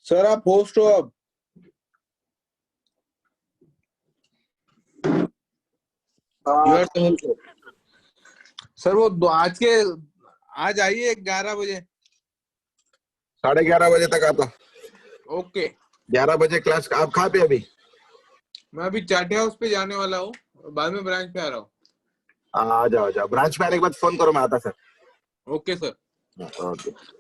Sir आप host हो अब। You are the host. Sir वो आज आइए 11 बजे। 11:30 बजे तक आता। ओके 11 बजे क्लास। आप कहाँ पे अभी? मैं अभी चाटे हाउस पे जाने वाला हूँ, बाद में ब्रांच पे आ रहा हूँ। आ जाओ आ जाओ, ब्रांच पे आने के बाद फोन करो, मैं आता sir. Okay sir. Okay.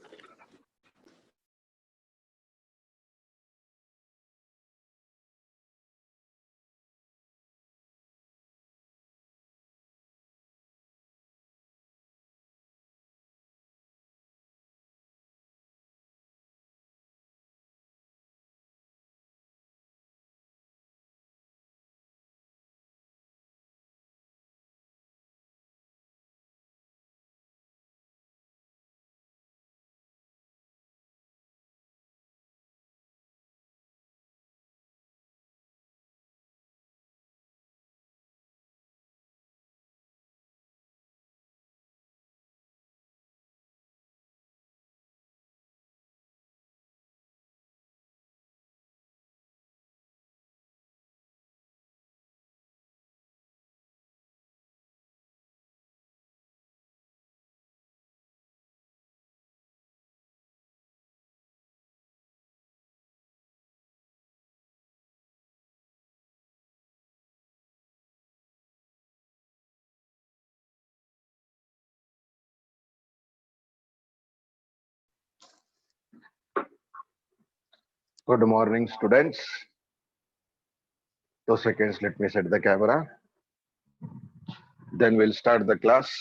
Good morning, students. 2 seconds, let me set the camera. Then we'll start the class.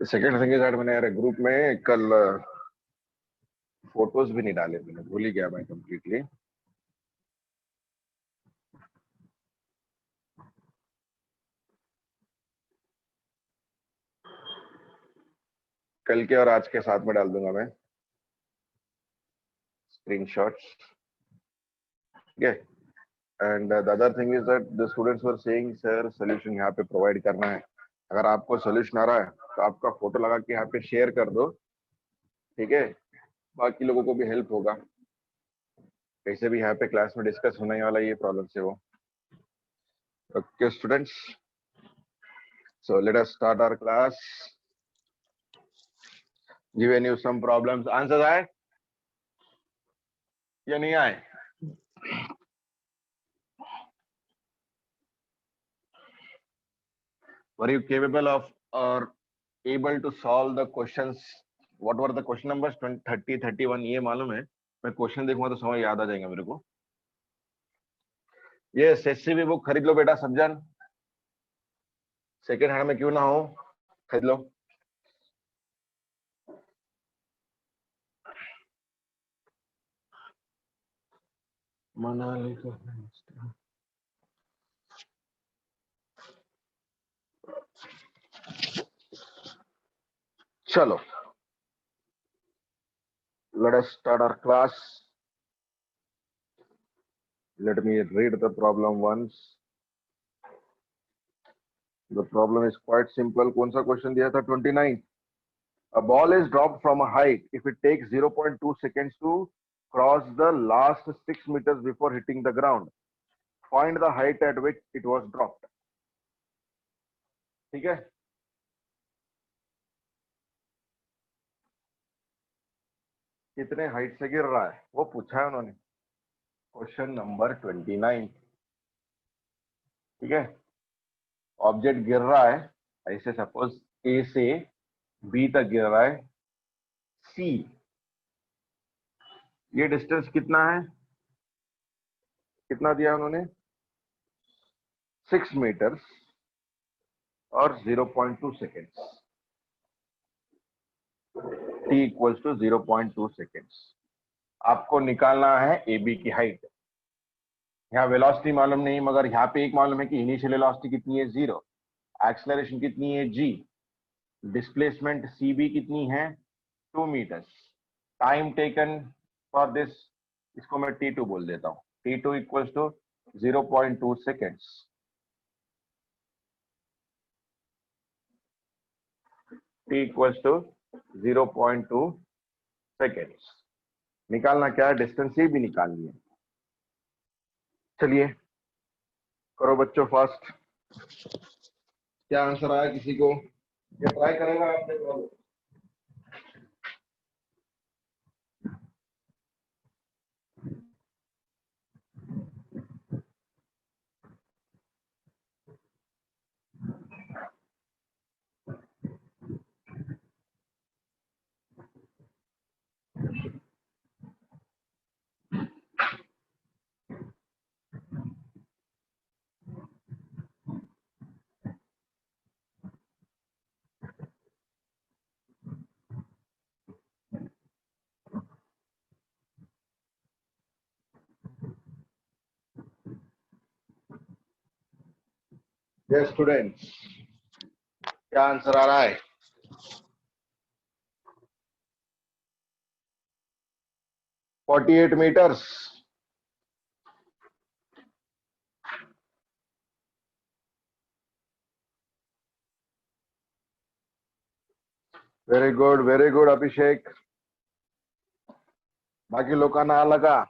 The second thing is that मैंने यार ग्रुप में कल फोटोज भी नहीं डाले, मैंने भूल ही गया मैं कंप्लीटली। कल के और आज के साथ में डाल दूंगा मैं स्क्रीनशॉट्स। ठीक है। And the other thing is that the students were saying sir solution यहाँ पे प्रोवाइड करना है। अगर आपको सोल्यूशन आ रहा है तो आपका फोटो लगा के यहाँ पे शेयर कर दो, ठीक है। बाकी लोगों को भी हेल्प होगा। कैसे भी यहाँ पे क्लास में डिस्कस होने वाला ये प्रॉब्लम से वो। Okay students, so let us start our class. Given you some problems, answer आए या नहीं आए? Were you capable of or able to solve the questions? What were the question numbers? 20, 30, 31 ये मालूम है। मैं क्वेश्चन देखूंगा तो समझ याद आ जाएगा मेरे को। ये एसएससी बुक खरीद लो बेटा समझन, सेकेंड हैंड में क्यों ना हो, खरीद लो। मनाली का चलो, let us start our class. Let me read the problem once. The problem is quite simple. कौन सा क्वेश्चन दिया था? 29. A ball is dropped from a height. If it takes 0.2 seconds to cross the last 6 meters before hitting the ground, find the height at which it was dropped. ठीक है। कितने height से गिर रहा है वो पूछा है उन्होंने, क्वेश्चन नंबर 29। ठीक है। ऑब्जेक्ट गिर रहा है ऐसे, सपोज ए से बी तक गिर रहा है, सी। ये डिस्टेंस कितना है? कितना दिया उन्होंने? 6 मीटर और 0.2 seconds. t equals to 0.2 seconds. आपको निकालना है ए बी की हाइट। यहाँ वेलोसिटी मालूम नहीं, मगर यहाँ पे एक मालूम है कि इनिशियल वेलोसिटी कितनी है 0, एक्सेलरेशन कितनी है g, डिस्प्लेसमेंट cb कितनी है 2 metres, time taken for this, इसको मैं t2 बोल देता हूँ। t2 equals to 0.2 seconds. t equals to 0.2 seconds. निकालना क्या है, डिस्टेंस ही भी निकालनी है। चलिए करो बच्चों फास्ट। क्या आंसर आया किसी को? ये ट्राई करेगा आपने तो? ये स्टूडेंट्स क्या आंसर आ रहा है? 48 मीटर्स। वेरी गुड अभिषेक। बाकी लोकांना आला का?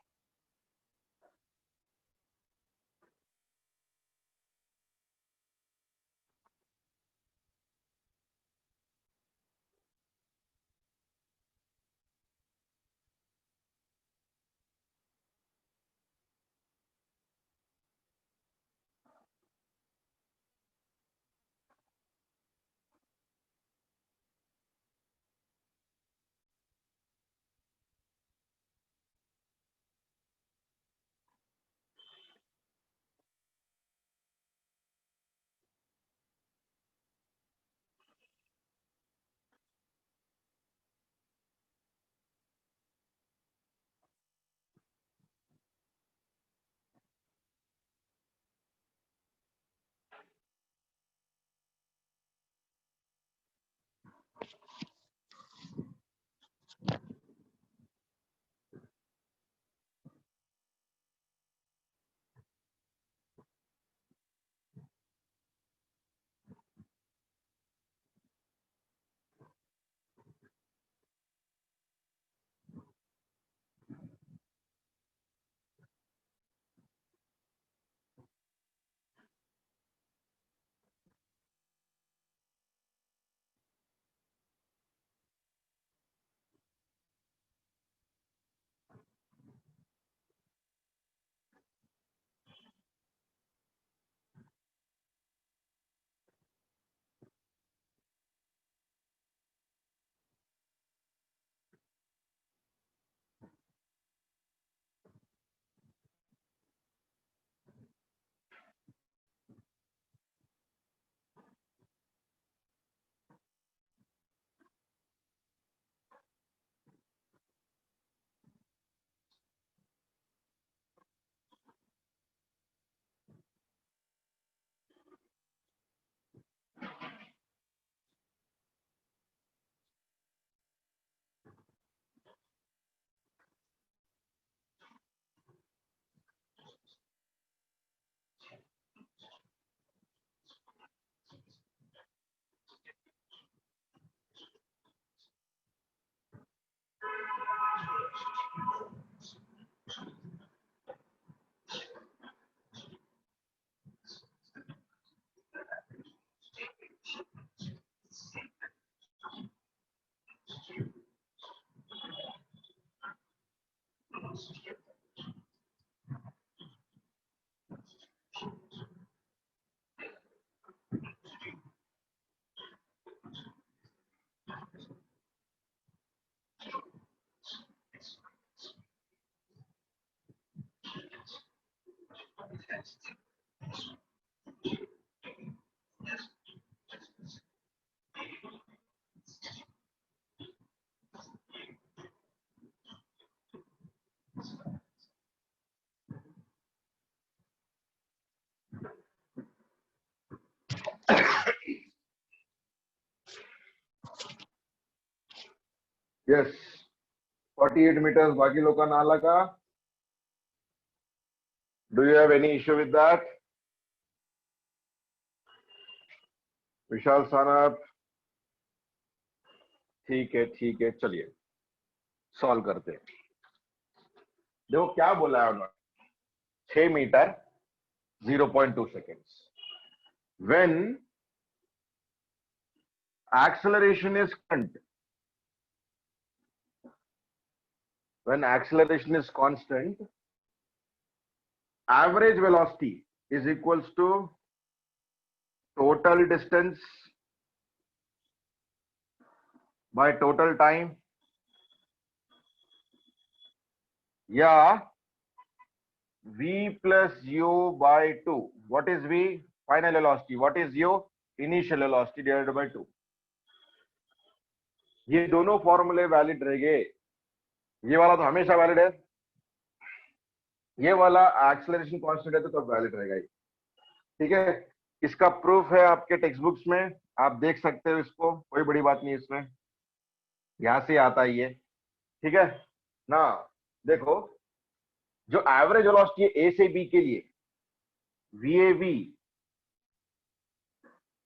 Yes 48 meters. बाकी लोकांना आला का? Do you have any issue with that? Vishal Sanap ठीक है चलिए सॉल्व करते हैं। देखो क्या बोला है उन्होंने, 6 metre 0.2 seconds. When acceleration is constant, average velocity is equals to total distance by total time, या v plus u by 2. What is v? Final velocity. What is u? Initial velocity divided by 2. ये दोनों फॉर्मूले valid रहेंगे। ये वाला तो हमेशा valid है, ये वाला एक्सेलरेशन कांस्टेंट है तो कब वैलिड रहेगा ये, ठीक है। इसका प्रूफ है आपके टेक्स्ट बुक्स में, आप देख सकते हो इसको, कोई बड़ी बात नहीं इसमें, यहां से आता है ये, ठीक है ना। देखो जो एवरेज वेलोसिटी है ए से बी के लिए, VAV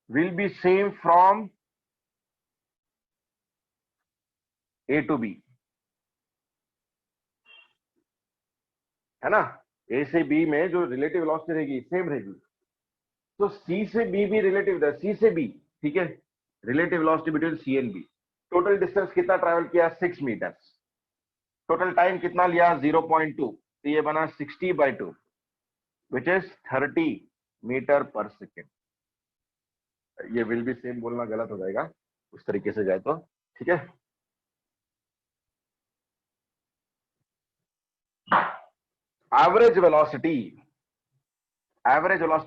will be same from A to B, है ना। ए से बी में जो रिलेटिव वेलोसिटी रहेगी सेम रहेगी, तो सी से बी भी रिलेटिव है, सी से बी, ठीक है, relative velocity between C and B. Total distance कितना ट्रैवल किया? 6 मीटर्स। टोटल टाइम कितना लिया? 0.2, तो ये बना 60/2 which is 30 metre per second. ये विल बी सेम बोलना गलत हो जाएगा उस तरीके से जाए तो, ठीक है। एवरेज वेलोसिटी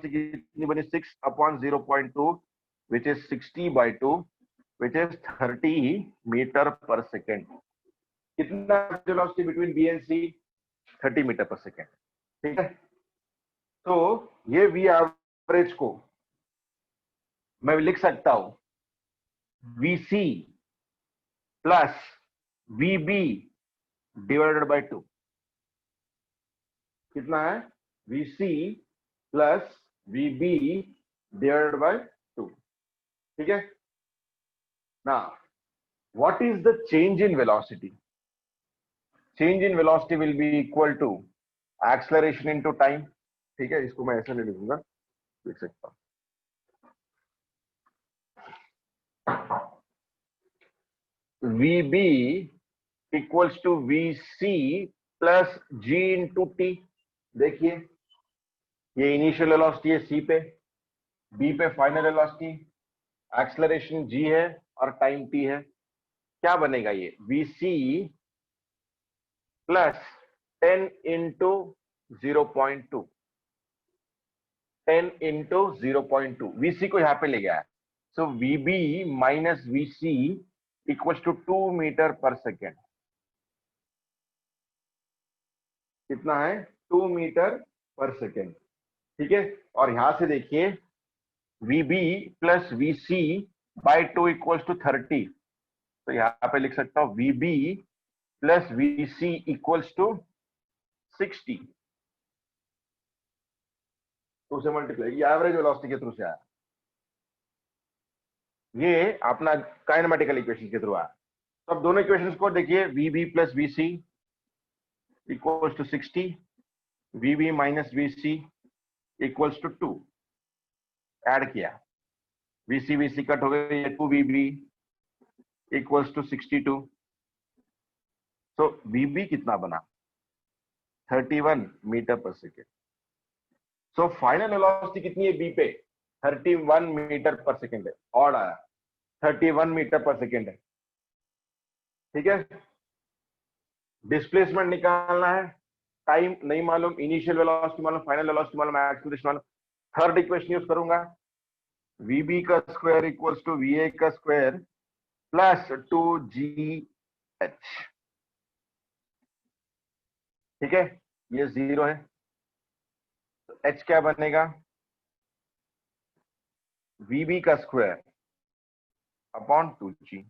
कितनी बनी? 6/0.2 which is 60/2 which is 30 metre per second. कितना velocity between B and C? 30 metre per second, ठीक है। तो ये वी एवरेज को मैं लिख सकता हूं VC plus VB divided by 2। कितना है? VC plus VB divided by 2, ठीक है ना। What is the change in velocity? Change in velocity will be equal to acceleration into time, ठीक है। इसको मैं ऐसे नहीं लिखूंगा, लिख सकता हूं VB equals to VC plus G into T। देखिए ये इनिशियल वेलोसिटी है C पे, B पे फाइनल वेलोसिटी, एक्सेलरेशन G है और टाइम T है। क्या बनेगा ये? VC plus 10 into 0.2, 10 into 0.2, VC को यहां पे ले गया है, so VB minus VC equals to 2 metre per second. कितना है? 2 मीटर पर सेकेंड, ठीक है। और यहां से देखिए VB plus VC by 2 equals to 30, तो यहां पे लिख सकता हूं VB plus VC equals to 60, तो उसे मल्टीप्लाई, ये एवरेज वेलोसिटी के थ्रू से आया, ये अपना काइनेमेटिकल इक्वेशन के थ्रू आया। तो अब दोनों इक्वेशंस को देखिए, VB plus VC equals to 60, VB minus VC equals to 2, add किया, VC कट हो गई, 2VB इक्वल्स टू 62। तो VB कितना बना? 31 metre per second. So final velocity कितनी है B पे? 31 मीटर पर सेकेंड है, और आया 31 मीटर पर सेकेंड है, ठीक है। डिस्प्लेसमेंट निकालना है, टाइम नहीं मालूम, इनिशियल वेलोसिटी मालूम, फाइनल वेलोसिटी मालूम, एक्सेलरेशन मालूम। थर्ड इक्वेशन यूज करूंगा, VB का स्क्वायर इक्वल्स टू VA का स्क्वायर प्लस 2GH, ठीक है। ये 0 है, तो H क्या बनेगा? VB का स्क्वायर अपॉन 2G,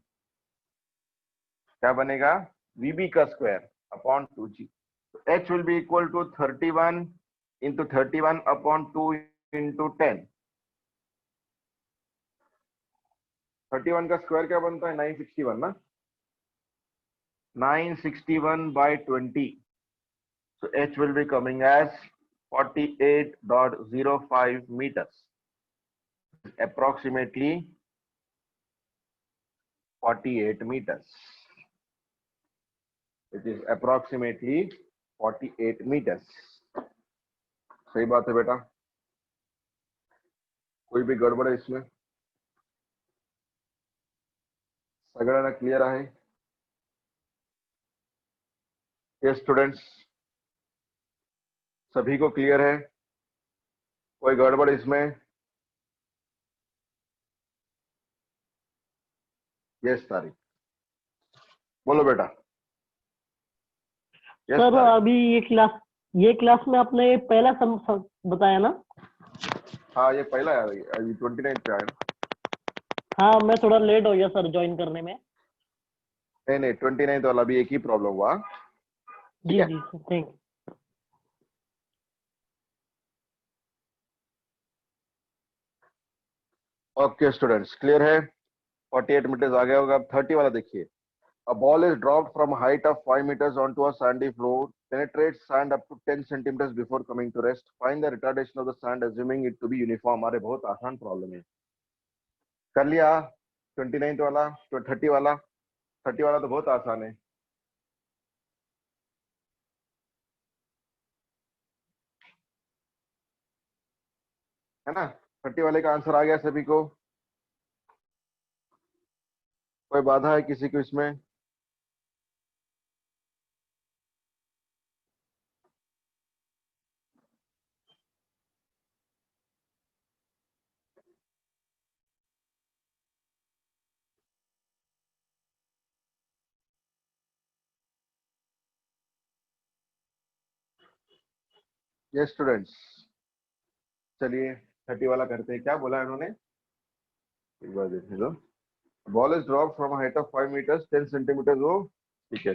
क्या बनेगा? VB का स्क्वायर अपॉन 2G, तो H will be equal to 31 into 31 upon 2 into 10। 31 का स्क्वायर क्या बनता है? 961 ना, 961/20, So h will be coming as 48.05 meters, approximately 48 meters. It is approximately 48 meters. सही बात है बेटा, कोई भी गड़बड़ है इसमें? सगळ्यांना क्लियर आहे? ये स्टूडेंट्स सभी को क्लियर है? कोई गड़बड़ इसमें? यस तारिक, बोलो बेटा। Yes sir Tariq. अभी ये क्लास में आपने पहला सम बताया ना? हाँ ये पहला है, अभी 29 पे आया ना। हाँ मैं थोड़ा लेट हो गया सर ज्वाइन करने में। नहीं 29 वाला भी एक ही प्रॉब्लम हुआ। जी जी sir, thank you. Okay students, clear है? 48 मीटर्स आ गया होगा। अब 30 वाला देखिए। A ball is dropped from a height of 5 meters onto a sandy floor, penetrates sand up to 10 centimeters before coming to rest. Find the retardation of the sand assuming it to be uniform. अरे बहुत आसान problem है, कर लिया। 29 वाला, 30 वाला तो बहुत आसान है। है ना? 30 वाले का आंसर आ गया सभी को? कोई बाधा है किसी को इसमें? ये स्टूडेंट्स चलिए 30 वाला करते हैं। क्या बोला इन्होंने, एक बार देखने दो। Ball is drop from height of 5 metres 10 centimetre, वो ठीक है।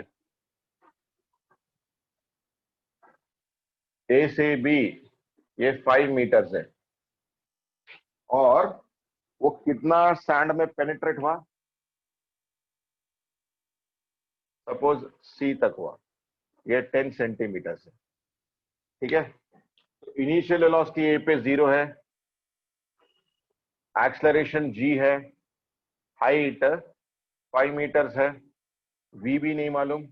ए से बी ये 5 मीटर्स है, और वो कितना सैंड में पेनिट्रेट हुआ? सपोज सी तक हुआ, ये 10 सेंटीमीटर है, ठीक है। इनिशियल वेलोसिटी ए पे 0 है, एक्सेलरेशन जी है, हाइट 5 मीटर्स है, वी भी नहीं मालूम,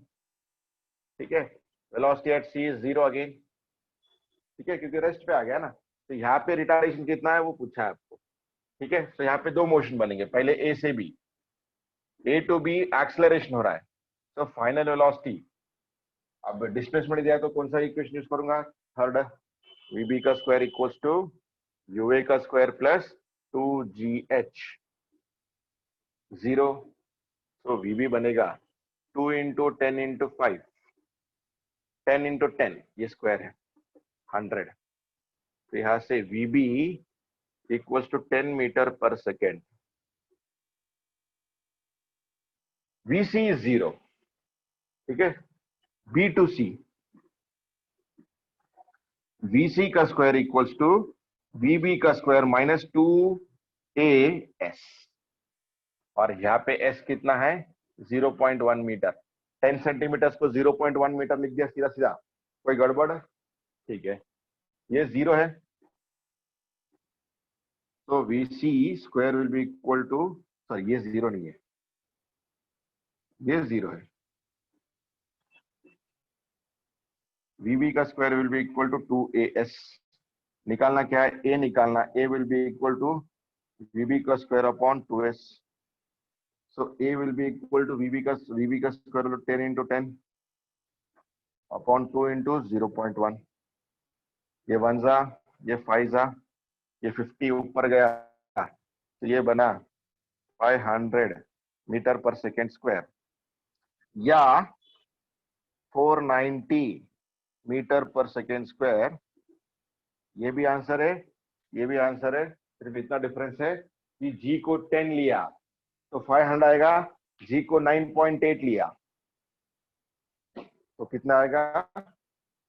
ठीक है। Velocity at C is 0 again, ठीक है, क्योंकि रेस्ट पे आ गया ना। तो यहाँ पे रिटार्डेशन कितना है वो पूछा है आपको, ठीक है। तो यहाँ पे दो मोशन बनेंगे, पहले ए से B, A to B acceleration हो रहा है, तो फाइनल वेलोसिटी। अब डिस्प्लेसमेंट दिया है तो कौन सा इक्वेशन यूज करूंगा? थर्ड, वीबी का स्क्वायर इक्वल्स टू यूए का स्क्वायर प्लस 2GH 0। तो वीबी बनेगा 2 इंटू 10 इंटू 5, 10 इंटू 10, ये स्क्वायर है 100। तो यहां से वीबी equals to 10 metre per second. VC is 0, ठीक है। बी टू सी, वीसी का स्क्वायर इक्वल्स टू वीबी का स्क्वायर माइनस 2AS, और यहाँ पे S कितना है? 0.1 मीटर। 10 सेंटीमीटर को 0.1 मीटर लिख दिया सीधा सीधा, कोई गड़बड़? ठीक है, ये 0 है, तो VC square will be equal to, sorry ये 0 नहीं है, ये 0 है। VB का square will be equal to 2AS। निकालना क्या है? A निकालना, A will be equal to VB का square upon 2S। So A will be equal to VB का square root 10 into 10 upon 2 into 0.1। ये 1 जा, ये 5 जा, ये 50 ऊपर गया, तो ये बना 500 मीटर पर सेकेंड स्क्वायर, या 490 मीटर पर सेकेंड स्क्वायर। ये भी आंसर है, ये भी आंसर है, सिर्फ इतना डिफरेंस है कि G को 10 लिया तो 500 आएगा, G को 9.8 लिया तो कितना आएगा?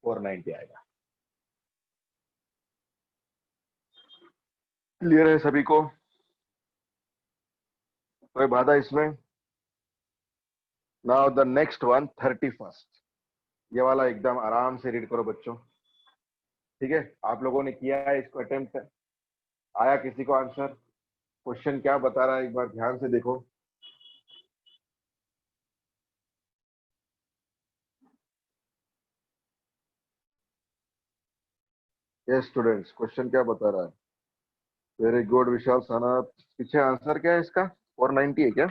490 आएगा। क्लियर है सभी को? कोई बाधा इसमें? Now the next one, 31st। ये वाला एकदम आराम से रीड करो बच्चों, ठीक है। आप लोगों ने किया है इसको अटेम्प्ट, आया किसी को आंसर? क्वेश्चन क्या बता रहा है एक बार ध्यान से देखो। यस स्टूडेंट्स, क्वेश्चन क्या बता रहा है? वेरी गुड विशाल साना। पीछे आंसर क्या है इसका? 490 है क्या?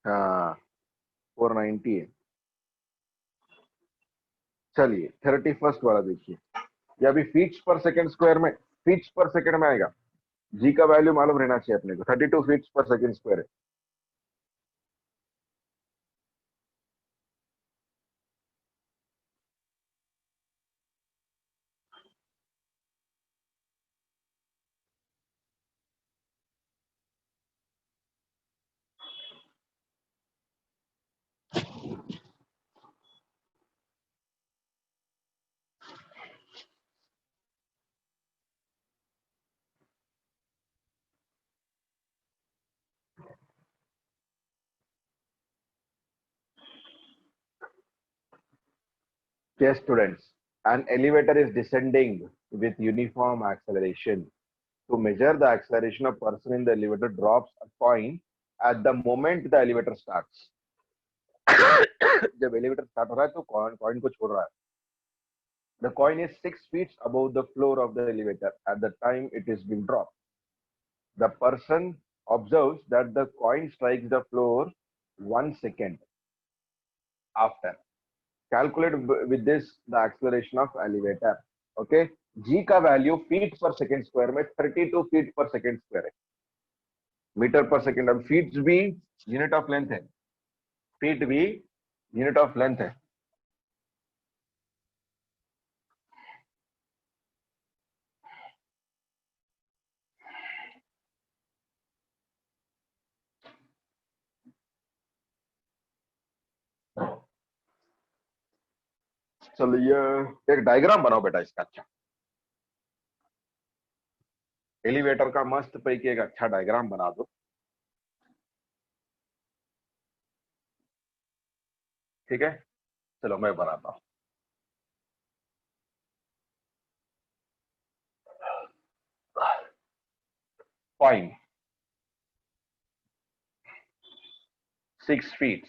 हाँ 490 है। चलिए 31st वाला देखिए, ये अभी फीट्स पर सेकंड स्क्वायर में, फीट्स पर सेकंड में आएगा। जी का वैल्यू मालूम रहना चाहिए अपने को, 32 फीट्स पर सेकंड स्क्वायर है। Yes students, an elevator is descending with uniform acceleration. To measure the acceleration, a person in the elevator drops a coin at the moment the elevator starts. जब elevator start हो रहा है तो coin को छोड़ रहा है। The coin is 6 feet above the floor of the elevator at the time it is being dropped. The person observes that the coin strikes the floor 1 second after. Calculate with this the acceleration of elevator. Okay, g का value feet पर second square में 32 feet पर second square है, metre per second. अब feet भी unit of length है, feet भी unit of length है। चलिए एक डायग्राम बनाओ बेटा इसका। अच्छा, एलिवेटर का मस्त पैकी एक अच्छा डायग्राम बना दो, ठीक है। चलो मैं बनाता हूं। Coin 6 feet,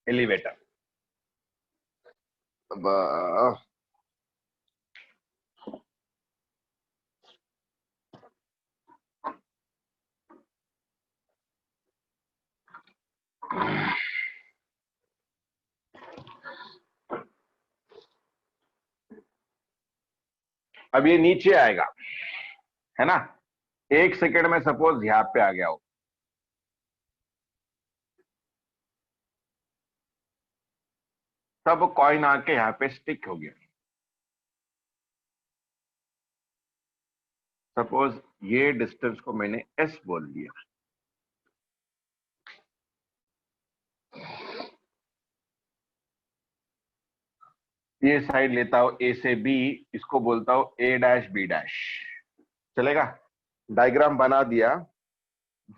elevator. अब ये नीचे आएगा, है ना। 1 सेकेंड में सपोज यहाँ पे आ गया हो, तब कॉइन आके यहाँ पे स्टिक हो गया। सपोज ये डिस्टेंस को मैंने s बोल दिया। ये साइड लेता हूं a से b, इसको बोलता हूं a डैश b डैश, चलेगा। डायग्राम बना दिया।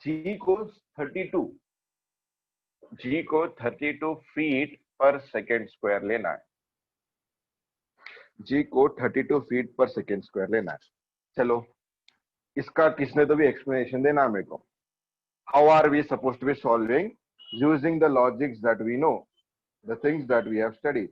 g को 32 फीट पर सेकेंड स्क्वायर लेना है। g को 32 फीट पर सेकेंड स्क्वायर लेना है। चलो इसका किसने तो भी एक्सप्लेनेशन देना मेरे को। How are we suppose to be solving? Using the logics that we know, the things that we have studied.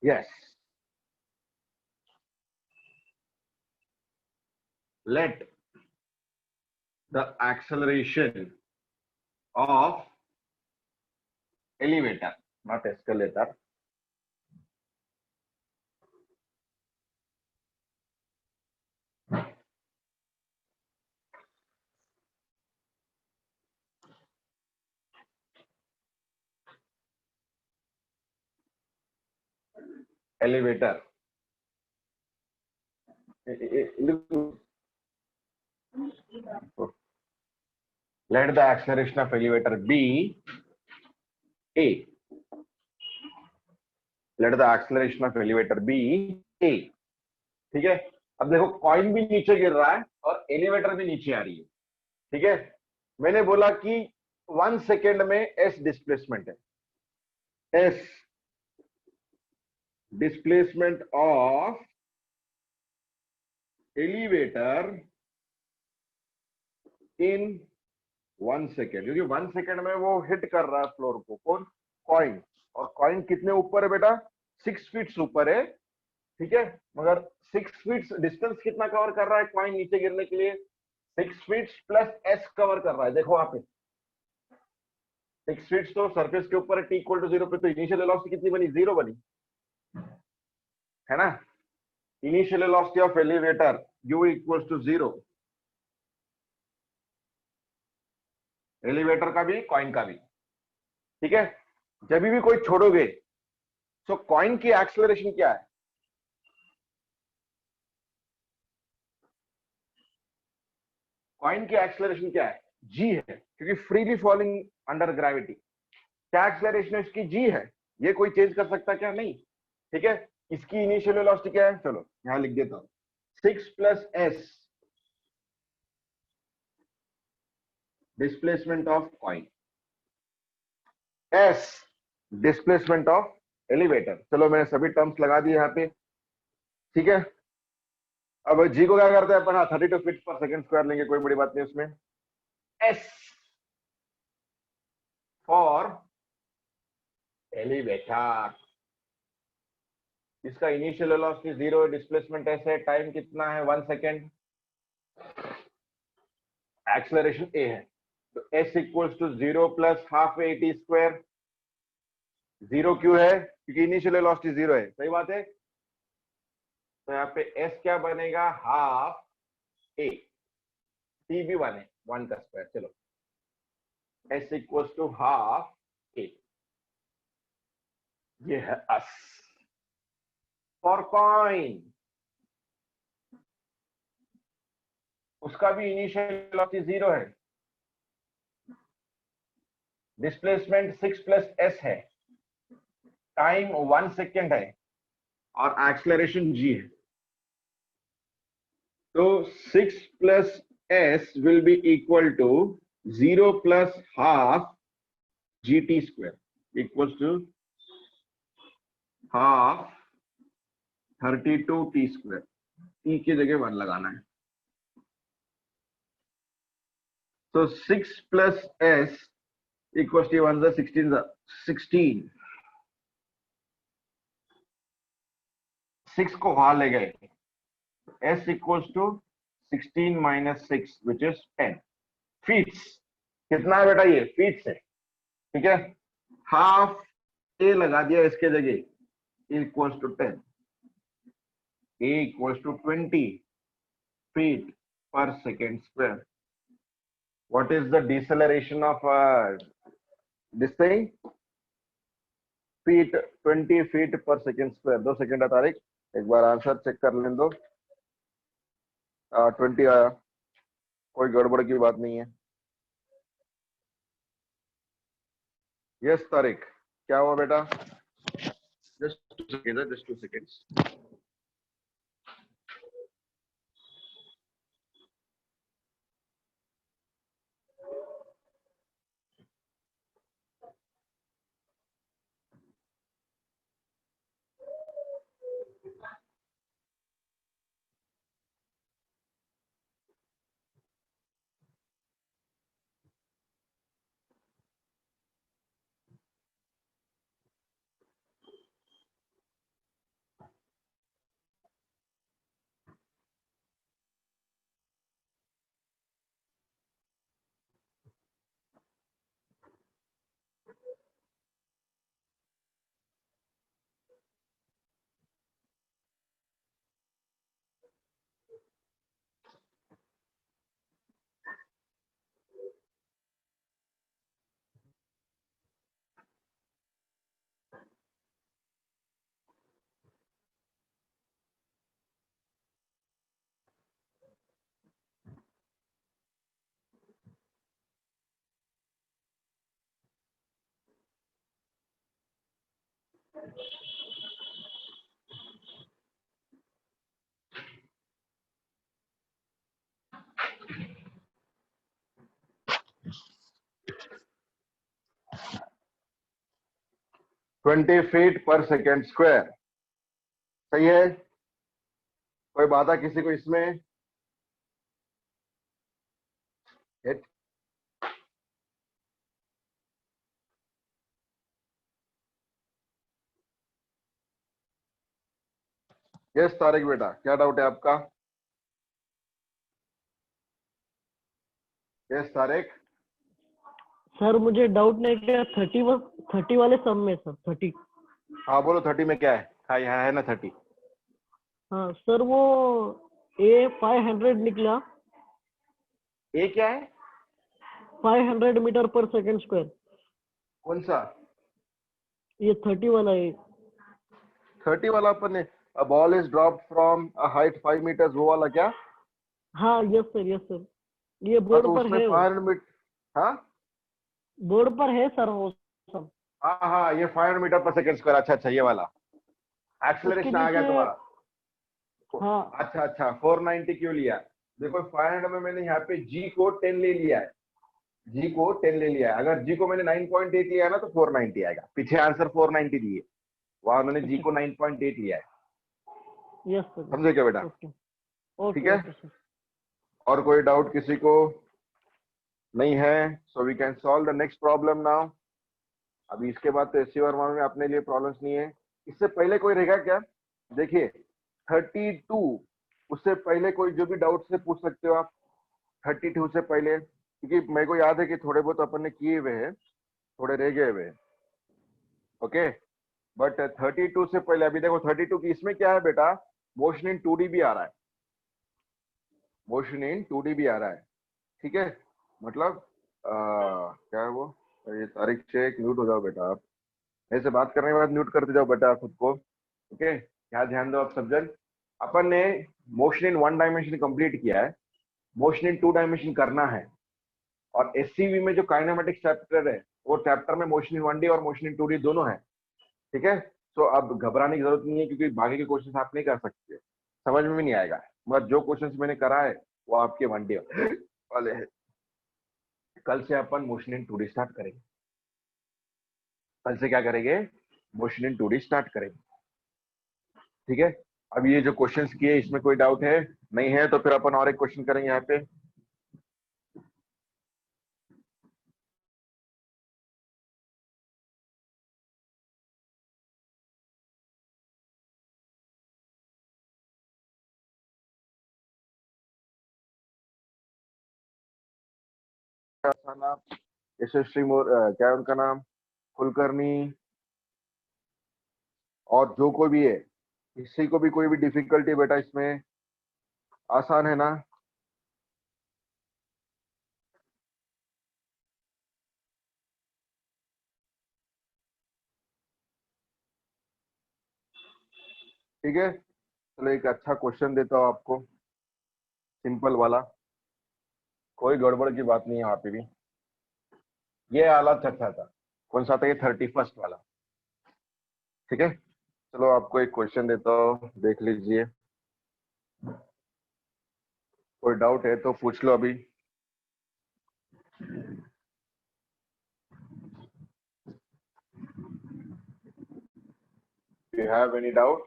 Yes. Let the acceleration of elevator, not escalator, elevator. Let the acceleration of elevator be A. Let the acceleration of elevator be A. ठीक है, अब देखो coin भी नीचे गिर रहा है और एलिवेटर भी नीचे आ रही है। ठीक है, मैंने बोला कि 1 सेकेंड में एस डिस्प्लेसमेंट है, S displacement of elevator in 1 second, क्योंकि 1 सेकेंड में वो हिट कर रहा है फ्लोर को, कौन? कॉइन। और कॉइन कितने ऊपर है बेटा? 6 फीट ऊपर है। ठीक है, मगर 6 फीट डिस्टेंस कितना कवर कर रहा है कॉइन नीचे गिरने के लिए? 6 फीट प्लस एस कवर कर रहा है। देखो वहां पे 6 फीट तो सरफेस के ऊपर है, टी इक्वल टू 0 पे, तो इनिशियल वेलोसिटी कितनी बनी? 0 बनी, है ना? Initial velocity of elevator u equals to 0, elevator का भी कॉइन का भी। ठीक है, जब भी कोई छोड़ोगे तो कॉइन की एक्सेलरेशन क्या है? कॉइन की एक्सेलरेशन क्या है? जी है, क्योंकि फ्रीली फॉलिंग अंडर ग्रेविटी। क्या एक्सेलरेशन है इसकी? जी है। ये कोई चेंज कर सकता क्या? नहीं। ठीक है, इसकी इनिशियल वेलोसिटी क्या है? चलो यहां लिख देता हूं, 6 plus S displacement of coin, S displacement of elevator. चलो मैंने सभी टर्म्स लगा दिए यहाँ पे। ठीक है, अब जी को क्या करते हैं अपन? हाँ, 32 फीट पर सेकंड स्क्वायर लेंगे, कोई बड़ी बात नहीं उसमें। एस फॉर एलिवेटर, इसका इनिशियल वेलोसिटी 0 है, डिस्प्लेसमेंट एस है, टाइम कितना है? 1 सेकेंड, एक्सेलरेशन ए है, तो S equals to 0 plus half A T square. 0 क्यों है? क्योंकि इनिशियल वेलोसिटी 0 है, सही बात है। तो यहाँ पे एस क्या बनेगा? हाफ ए, टी भी 1 है, 1 का स्क्वायर। चलो एस इक्वल्स टू हाफ ए, ये है अस। फॉर कॉइन, उसका भी इनिशियल वेलोसिटी 0 है, डिस्प्लेसमेंट 6 प्लस एस है, टाइम 1 सेकेंड है, और एक्सेलरेशन जी है। तो 6 plus S will be equal to 0 plus half G T square equals to half 32 T square. T की जगह 1 लगाना है। तो 6 प्लस एस इक्वल्स टू 1 16, 6 को वहां ले गए, s equals to 16 minus 6 which is 10 feets. कितना है बेटा? ये फीट्स है। ठीक है, हाफ ए लगा दिया इसके जगह, equals to 10, a equals to 20 feet per second square. What is the deceleration of this thing? Feet, 20 feet per second square. 2 second Tariq, एक बार आंसर चेक कर लें दो। 20 आया, कोई गड़बड़ की बात नहीं है। यस तारिक, क्या हुआ बेटा? Just 2 second, just 2 seconds. 20 feet/second square। सही है, कोई बाधा किसी को इसमें? यस तारिक बेटा, क्या डाउट है आपका? यस तारिक। सर मुझे डाउट नहीं क्या 30 वाले सम में सर 30। हाँ बोलो 30 में क्या है? हाँ यहाँ है ना 30। हाँ सर वो ए 500 निकला। ए क्या है? 500 मीटर पर सेकंड स्क्वायर। कौन सा? ये 30 वाला है। 30 वाला अपन ने a ball is dropped from a height 5 meters, वो वाला क्या? हाँ यस सर यस सर, ये हाँ बोर्ड तो पर उसमें है। 500 मीटर। हाँ बोर्ड पर है सर वो सब। हाँ हाँ, ये 500 मीटर पर सेकंड स्क्वायर। अच्छा अच्छा, ये वाला उसके एक्सेलरेशन आ गया नीचे तुम्हारा। हाँ अच्छा अच्छा, 490 क्यों लिया? देखो 500 में मैंने यहाँ पे जी को 10 ले लिया है। जी को 10 ले लिया है। अगर जी को मैंने 9.8 लिया है ना तो 490 आएगा। पीछे आंसर 490 दिए, वहां उन्होंने जी को 9.8 लिया है। Yes sir. समझे क्या बेटा? ओके ठीक ओके है, ओके सर। और कोई डाउट किसी को नहीं है? So we can solve the next problem now. अभी इसके बाद तो एससी वर्मा में अपने लिए प्रॉब्लम्स नहीं है। इससे पहले कोई रहेगा क्या? देखिए 32, उससे पहले कोई जो भी डाउट से पूछ सकते हो आप। 32 से पहले, क्योंकि मेरे को याद है कि थोड़े बहुत अपन ने किए हुए हैं, थोड़े रह गए हुए। ओके, बट 32 से पहले अभी देखो 32 की इसमें क्या है बेटा? मोशन इन 2D भी आ रहा है। मोशन इन 2D भी आ रहा है। ठीक है, मतलब क्या है वो? ये तारीख चेक, म्यूट हो जाओ बेटा आप। ऐसे बात करने के बाद म्यूट करते जाओ बेटा खुद को। ओके, यहाँ ध्यान दो आप सब जन। अपन ने मोशन इन 1 डायमेंशन कंप्लीट किया है, मोशन इन 2 डायमेंशन करना है। और एससीवी में जो काइनेमेटिक्स चैप्टर है, वो चैप्टर में मोशन इन 1D और मोशन इन 2D दोनों है। ठीक है, तो अब घबराने की जरूरत नहीं है, क्योंकि बाकी के क्वेश्चन आप नहीं कर सकते, समझ में भी नहीं आएगा। मगर जो क्वेश्चन मैंने करा है वो आपके 1D वाले हैं। कल से अपन मोशन इन 2D स्टार्ट करेंगे। कल से क्या करेंगे? मोशन इन 2D स्टार्ट करेंगे। ठीक है, अब ये जो क्वेश्चंस किए इसमें कोई डाउट है? नहीं है तो फिर अपन और एक क्वेश्चन करेंगे यहाँ पे। यशस्वी क्या है उनका नाम? कुलकर्णी। और जो कोई भी है, किसी को भी कोई भी डिफिकल्टी बेटा इसमें? आसान है ना? ठीक है, चलो एक अच्छा क्वेश्चन देता हूँ आपको, सिंपल वाला, कोई गड़बड़ की बात नहीं है वहां पे भी। ये हालत अच्छा था। कौन सा था ये? 31st वाला। ठीक है, चलो आपको एक क्वेश्चन देता हूँ, देख लीजिए। कोई डाउट है तो पूछ लो अभी। If you have any doubt,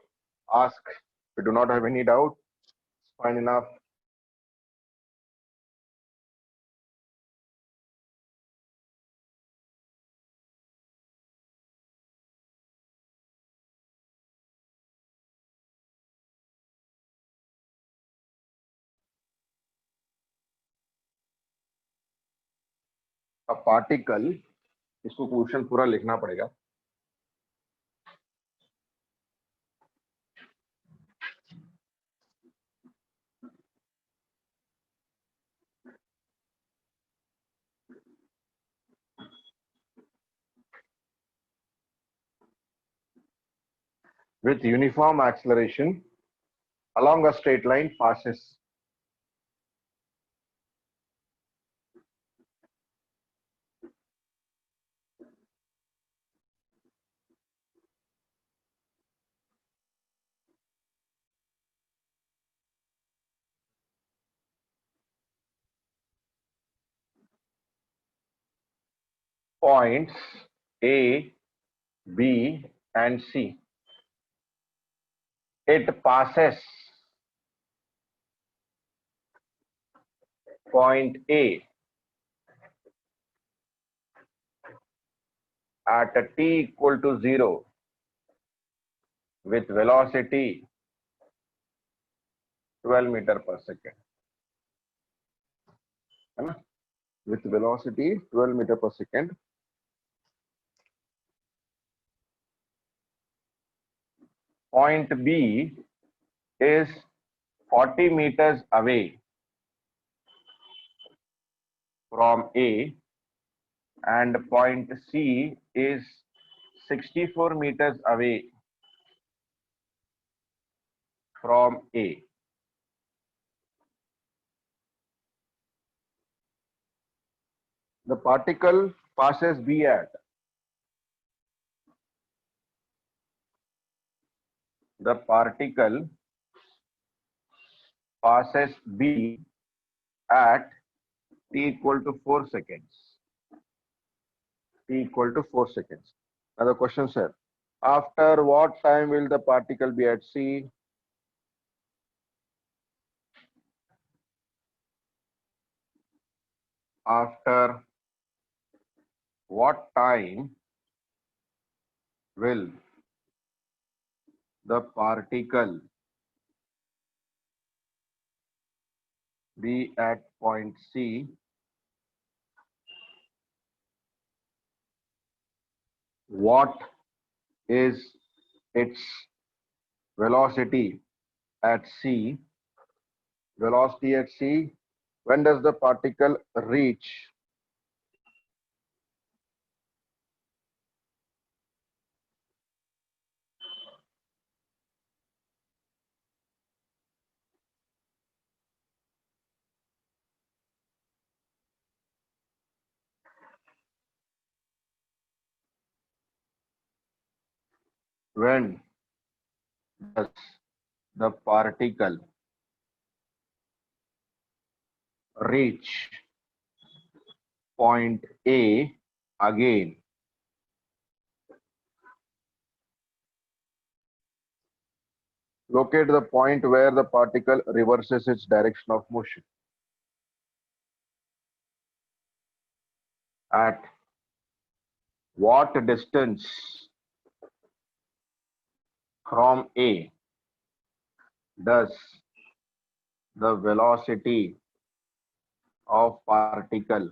ask. If you do not have any doubt, fine enough. A particle इसको क्वेश्चन पूरा लिखना पड़ेगा। With uniform acceleration along a straight line passes points A, B, and C. It passes point A at a t equal to 0 with velocity 12 meter per second. है ना? With velocity 12 meter per second. Point B is 40 meters away from A, and point C is 64 meters away from A. The particle passes B at the particle passes B at t equal to 4 seconds. T equal to 4 seconds. Now the question, sir, after what time will the particle be at C? After what time will the particle be at point C? What is its velocity at C? Velocity at C. When does the particle reach when does the particle reach point A again? Locate the point where the particle reverses its direction of motion. At what distance from A does the velocity of particle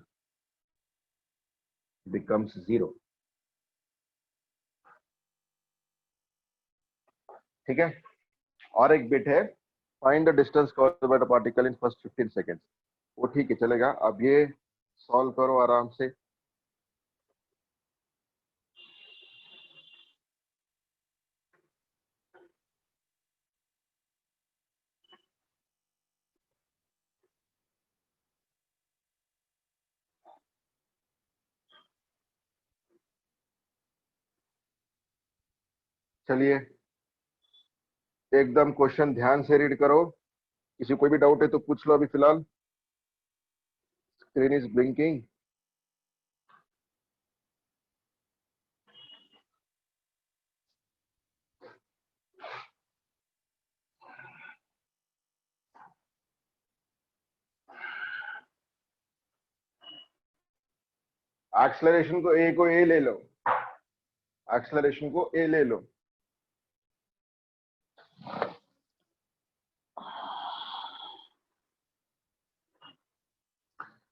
becomes 0? ठीक है, और एक bit है, find the distance covered by the particle in first 15 seconds. वो ठीक है, चलेगा। अब ये सॉल्व करो आराम से। चलिए, एकदम क्वेश्चन ध्यान से रीड करो। किसी कोई भी डाउट है तो पूछ लो अभी फिलहाल। Screen is blinking. एक्सेलरेशन को ए ले लो, एक्सेलरेशन को ए ले लो।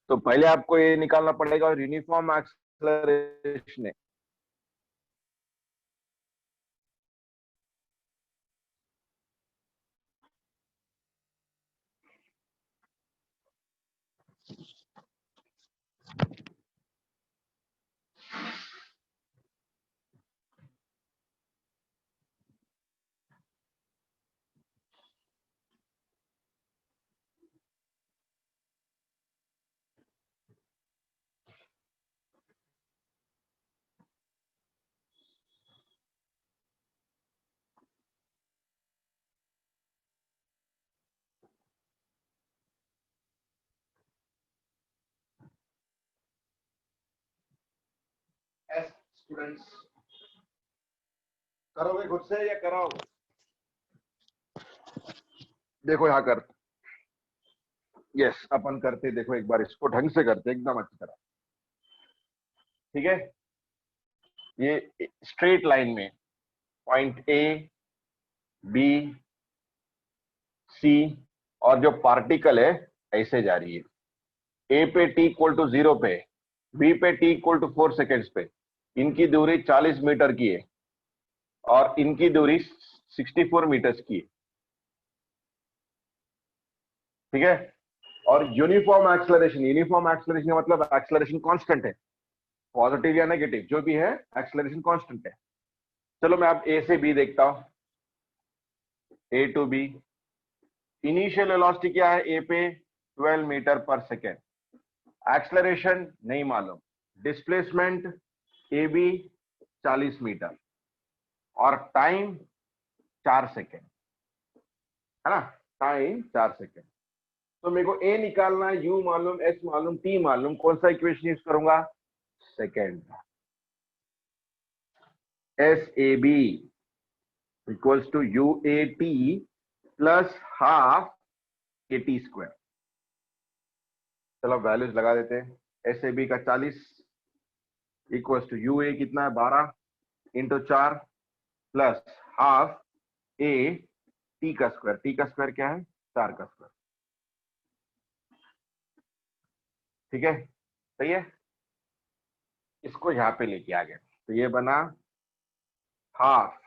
तो पहले आपको ये निकालना पड़ेगा और यूनिफॉर्म एक्सेलरेशन है। स्टूडेंट्स करोगे खुद से या कराओगे? देखो यहाँ कर, यस अपन करते, देखो एक बार इसको ढंग से करते एकदम अच्छी तरह, ठीक है। ये स्ट्रेट लाइन में पॉइंट ए बी सी और जो पार्टिकल है ऐसे जा रही है, ए पे टी इक्वल टू 0 पे, बी पे टी इक्वल टू 4 सेकेंड्स पे, इनकी दूरी 40 मीटर की है और इनकी दूरी 64 मीटर्स की है, ठीक है। और यूनिफॉर्म एक्सेलरेशन का मतलब एक्सेलरेशन कांस्टेंट है, पॉजिटिव या नेगेटिव जो भी है एक्सेलरेशन कांस्टेंट है। चलो मैं अब ए से बी देखता हूं, ए टू बी। इनिशियल वेलोसिटी क्या है ए पे 12 मीटर पर सेकेंड, एक्सेलरेशन नहीं मालूम, डिस्प्लेसमेंट ए बी 40 मीटर और टाइम 4 सेकेंड है ना, टाइम 4 सेकेंड। तो मेरे को ए निकालना है, यू मालूम, एस मालूम, टी मालूम, कौन सा इक्वेशन यूज करूंगा? Second. S A B equals to U A T plus half A T square. चलो वैल्यूज लगा देते हैं। एस ए बी का 40 इक्वल्स टू यू ए कितना है 12 into 4 plus half A T का स्क्वायर, टी का स्क्वायर क्या है 4 का स्क्वायर, ठीक है। सही है, इसको यहां पे लेके आ गए तो ये बना half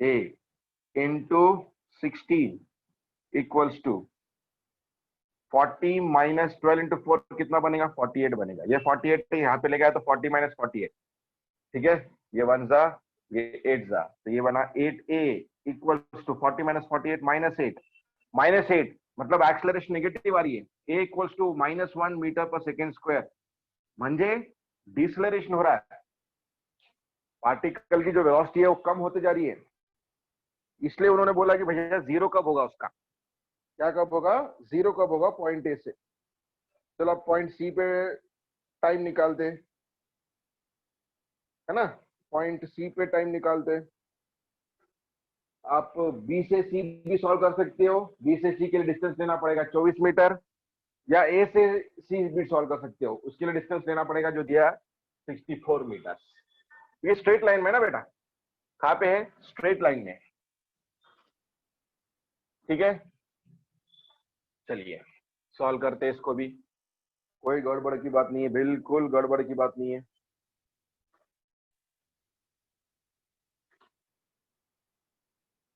A into 16 equals to 40 minus 12 into 4 कितना बनेगा 48 बनेगा। ये 48 यहाँ पे ले गया तो 40 माइनस 48, ठीक है। ये 1 जा ये 8 जा तो ये बना 8a equals to 40 minus 48 minus 8 मतलब एक्सेलरेशन नेगेटिव आ रही है, a equals to -1 metre per second square, म्हणजे डिसलरेशन हो रहा है, पार्टिकल की जो वेलोसिटी है वो कम होते जा रही है। इसलिए उन्होंने बोला कि भैया जीरो कब होगा, उसका क्या कब होगा, जीरो कब होगा पॉइंट ए से। चलो अब पॉइंट सी पे टाइम निकालते हैं, है ना, पॉइंट सी पे टाइम निकालते हैं। आप बी से सी भी सॉल्व कर सकते हो, बी से सी के लिए डिस्टेंस लेना पड़ेगा 24 मीटर, या ए से सी भी सॉल्व कर सकते हो, उसके लिए डिस्टेंस लेना पड़ेगा जो दिया 64 मीटर। ये स्ट्रेट लाइन में ना बेटा, कहाँ पे है, स्ट्रेट लाइन में, ठीक है। चलिए सॉल्व करते हैं इसको भी, कोई गड़बड़ की बात नहीं है, बिल्कुल गड़बड़ की बात नहीं है।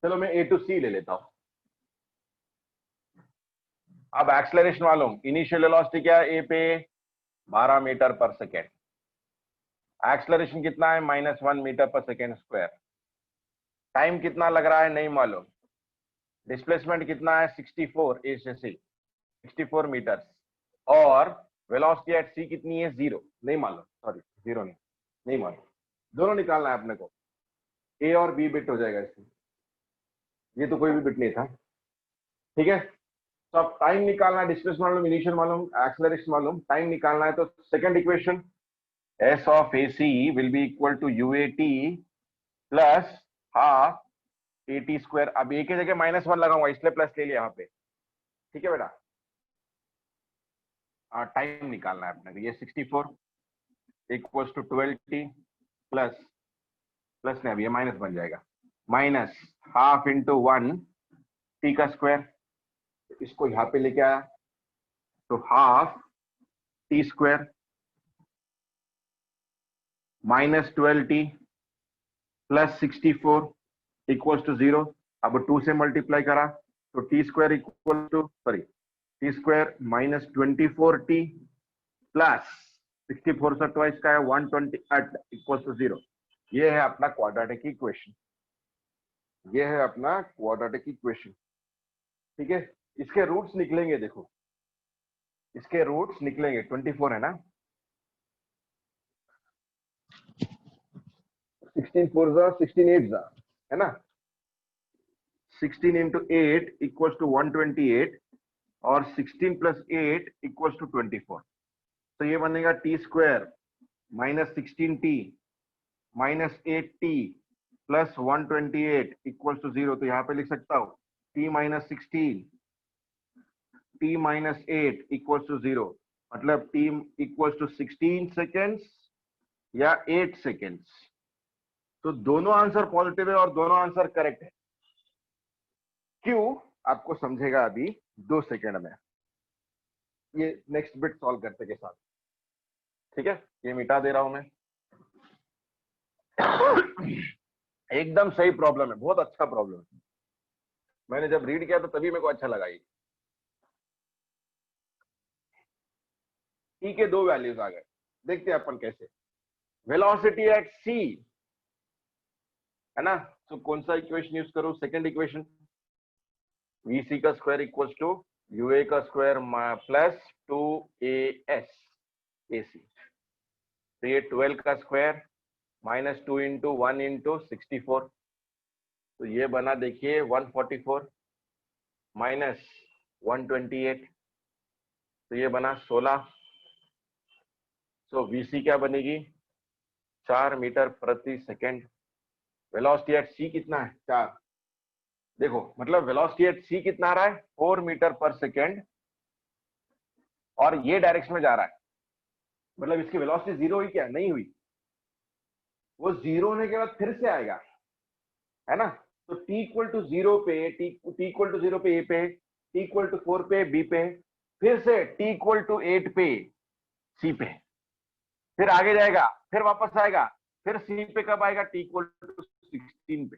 चलो मैं ए टू सी ले लेता हूं। अब एक्सेलरेशन मालूम, इनिशियल वेलोसिटी क्या है ए पे 12 मीटर पर सेकेंड, एक्सेलरेशन कितना है -1 metre per second square, time कितना लग रहा है नहीं मालूम, डिस्प्लेसमेंट कितना है 64 ए से सी 64 मीटर, और वेलोसिटी एट सी कितनी है 0 नहीं मालूम, सॉरी 0 नहीं मालूम, दोनों निकालना है अपने को, ए और बी बिट हो जाएगा इसमें, ये तो कोई भी बिट नहीं था, ठीक है। तो अब टाइम निकालना है, डिस्प्लेसमेंट मालूम, इनिशियल मालूम, एक्सेलरेशन मालूम, टाइम निकालना है, तो second equation S of AC will be equal to UAT plus half AT square। अब ए की जगह -1 लगाऊंगा इसलिए प्लस ले लिया यहाँ पे, ठीक है बेटा। टाइम निकालना है अपने को, ये 64 इक्वल्स टू 12t प्लस नहीं, अब ये माइनस बन जाएगा, माइनस हाफ इंटू 1 टी का स्क्वायर, इसको यहाँ पे लेके आया तो half T square -12t plus 64 equals to 0। अब 2 से मल्टीप्लाई करा तो T square equal to T square minus 24t plus 64 से ट्वाइस का है 128 इक्वल्स टू 0। ये है अपना क्वाड्रेटिक इक्वेशन, ये है अपना क्वाड्रेटिक इक्वेशन। ठीक है, इसके रूट्स निकलेंगे, देखो इसके रूट्स निकलेंगे, 24 है ना, 16 4 जा 16 8 जा, है ना, 16 इंटू 8 इक्वल्स टू 128 और 16 प्लस 8 इक्वल्स टू 24। तो ये बनेगा T square minus 16t minus 8t plus 128 equals to 0। तो यहाँ पे लिख सकता हूँ t minus 16 t minus 8 equals to 0, मतलब t इक्वल्स टू 16 सेकेंड्स या 8 सेकेंड्स। तो दोनों आंसर पॉजिटिव है और दोनों आंसर करेक्ट है। क्यों, आपको समझेगा अभी 2 सेकेंड में, ये नेक्स्ट बिट सॉल्व करते के साथ। ठीक है, ये मिटा दे रहा हूं मैं। एकदम सही प्रॉब्लम है, बहुत अच्छा प्रॉब्लम है। मैंने जब रीड किया तो तभी मेरे को अच्छा लगा। ये e के 2 वैल्यूज आ गए, देखते हैं अपन कैसे। वेलोसिटी एट c, है ना, तो कौन सा इक्वेशन यूज करूं? सेकंड इक्वेशन, vc का स्क्वायर इक्वल्स टू ua का स्क्वायर प्लस 2as ac। तो ये 12 का स्क्वायर माइनस 2 इंटू 1 इंटू 64, तो ये बना देखिए 144 माइनस 128, तो ये बना 16। तो vc क्या बनेगी? 4 मीटर प्रति सेकेंड। वेलोसिटी एट c कितना है? 4। देखो, मतलब वेलोसिटी एट c कितना आ रहा है? 4 मीटर पर सेकेंड, और ये डायरेक्शन में जा रहा है। मतलब इसकी वेलोसिटी जीरो हुई क्या? नहीं हुई, वो जीरो होने के बाद फिर से आएगा, है ना। तो t इक्वल टू 0 पे, t इक्वल टू 0 पे a पे, t इक्वल टू 4 पे b पे, फिर से t इक्वल टू 8 पे c पे, फिर आगे जाएगा, फिर वापस आएगा, फिर c पे कब आएगा? t इक्वल टू 16 पे।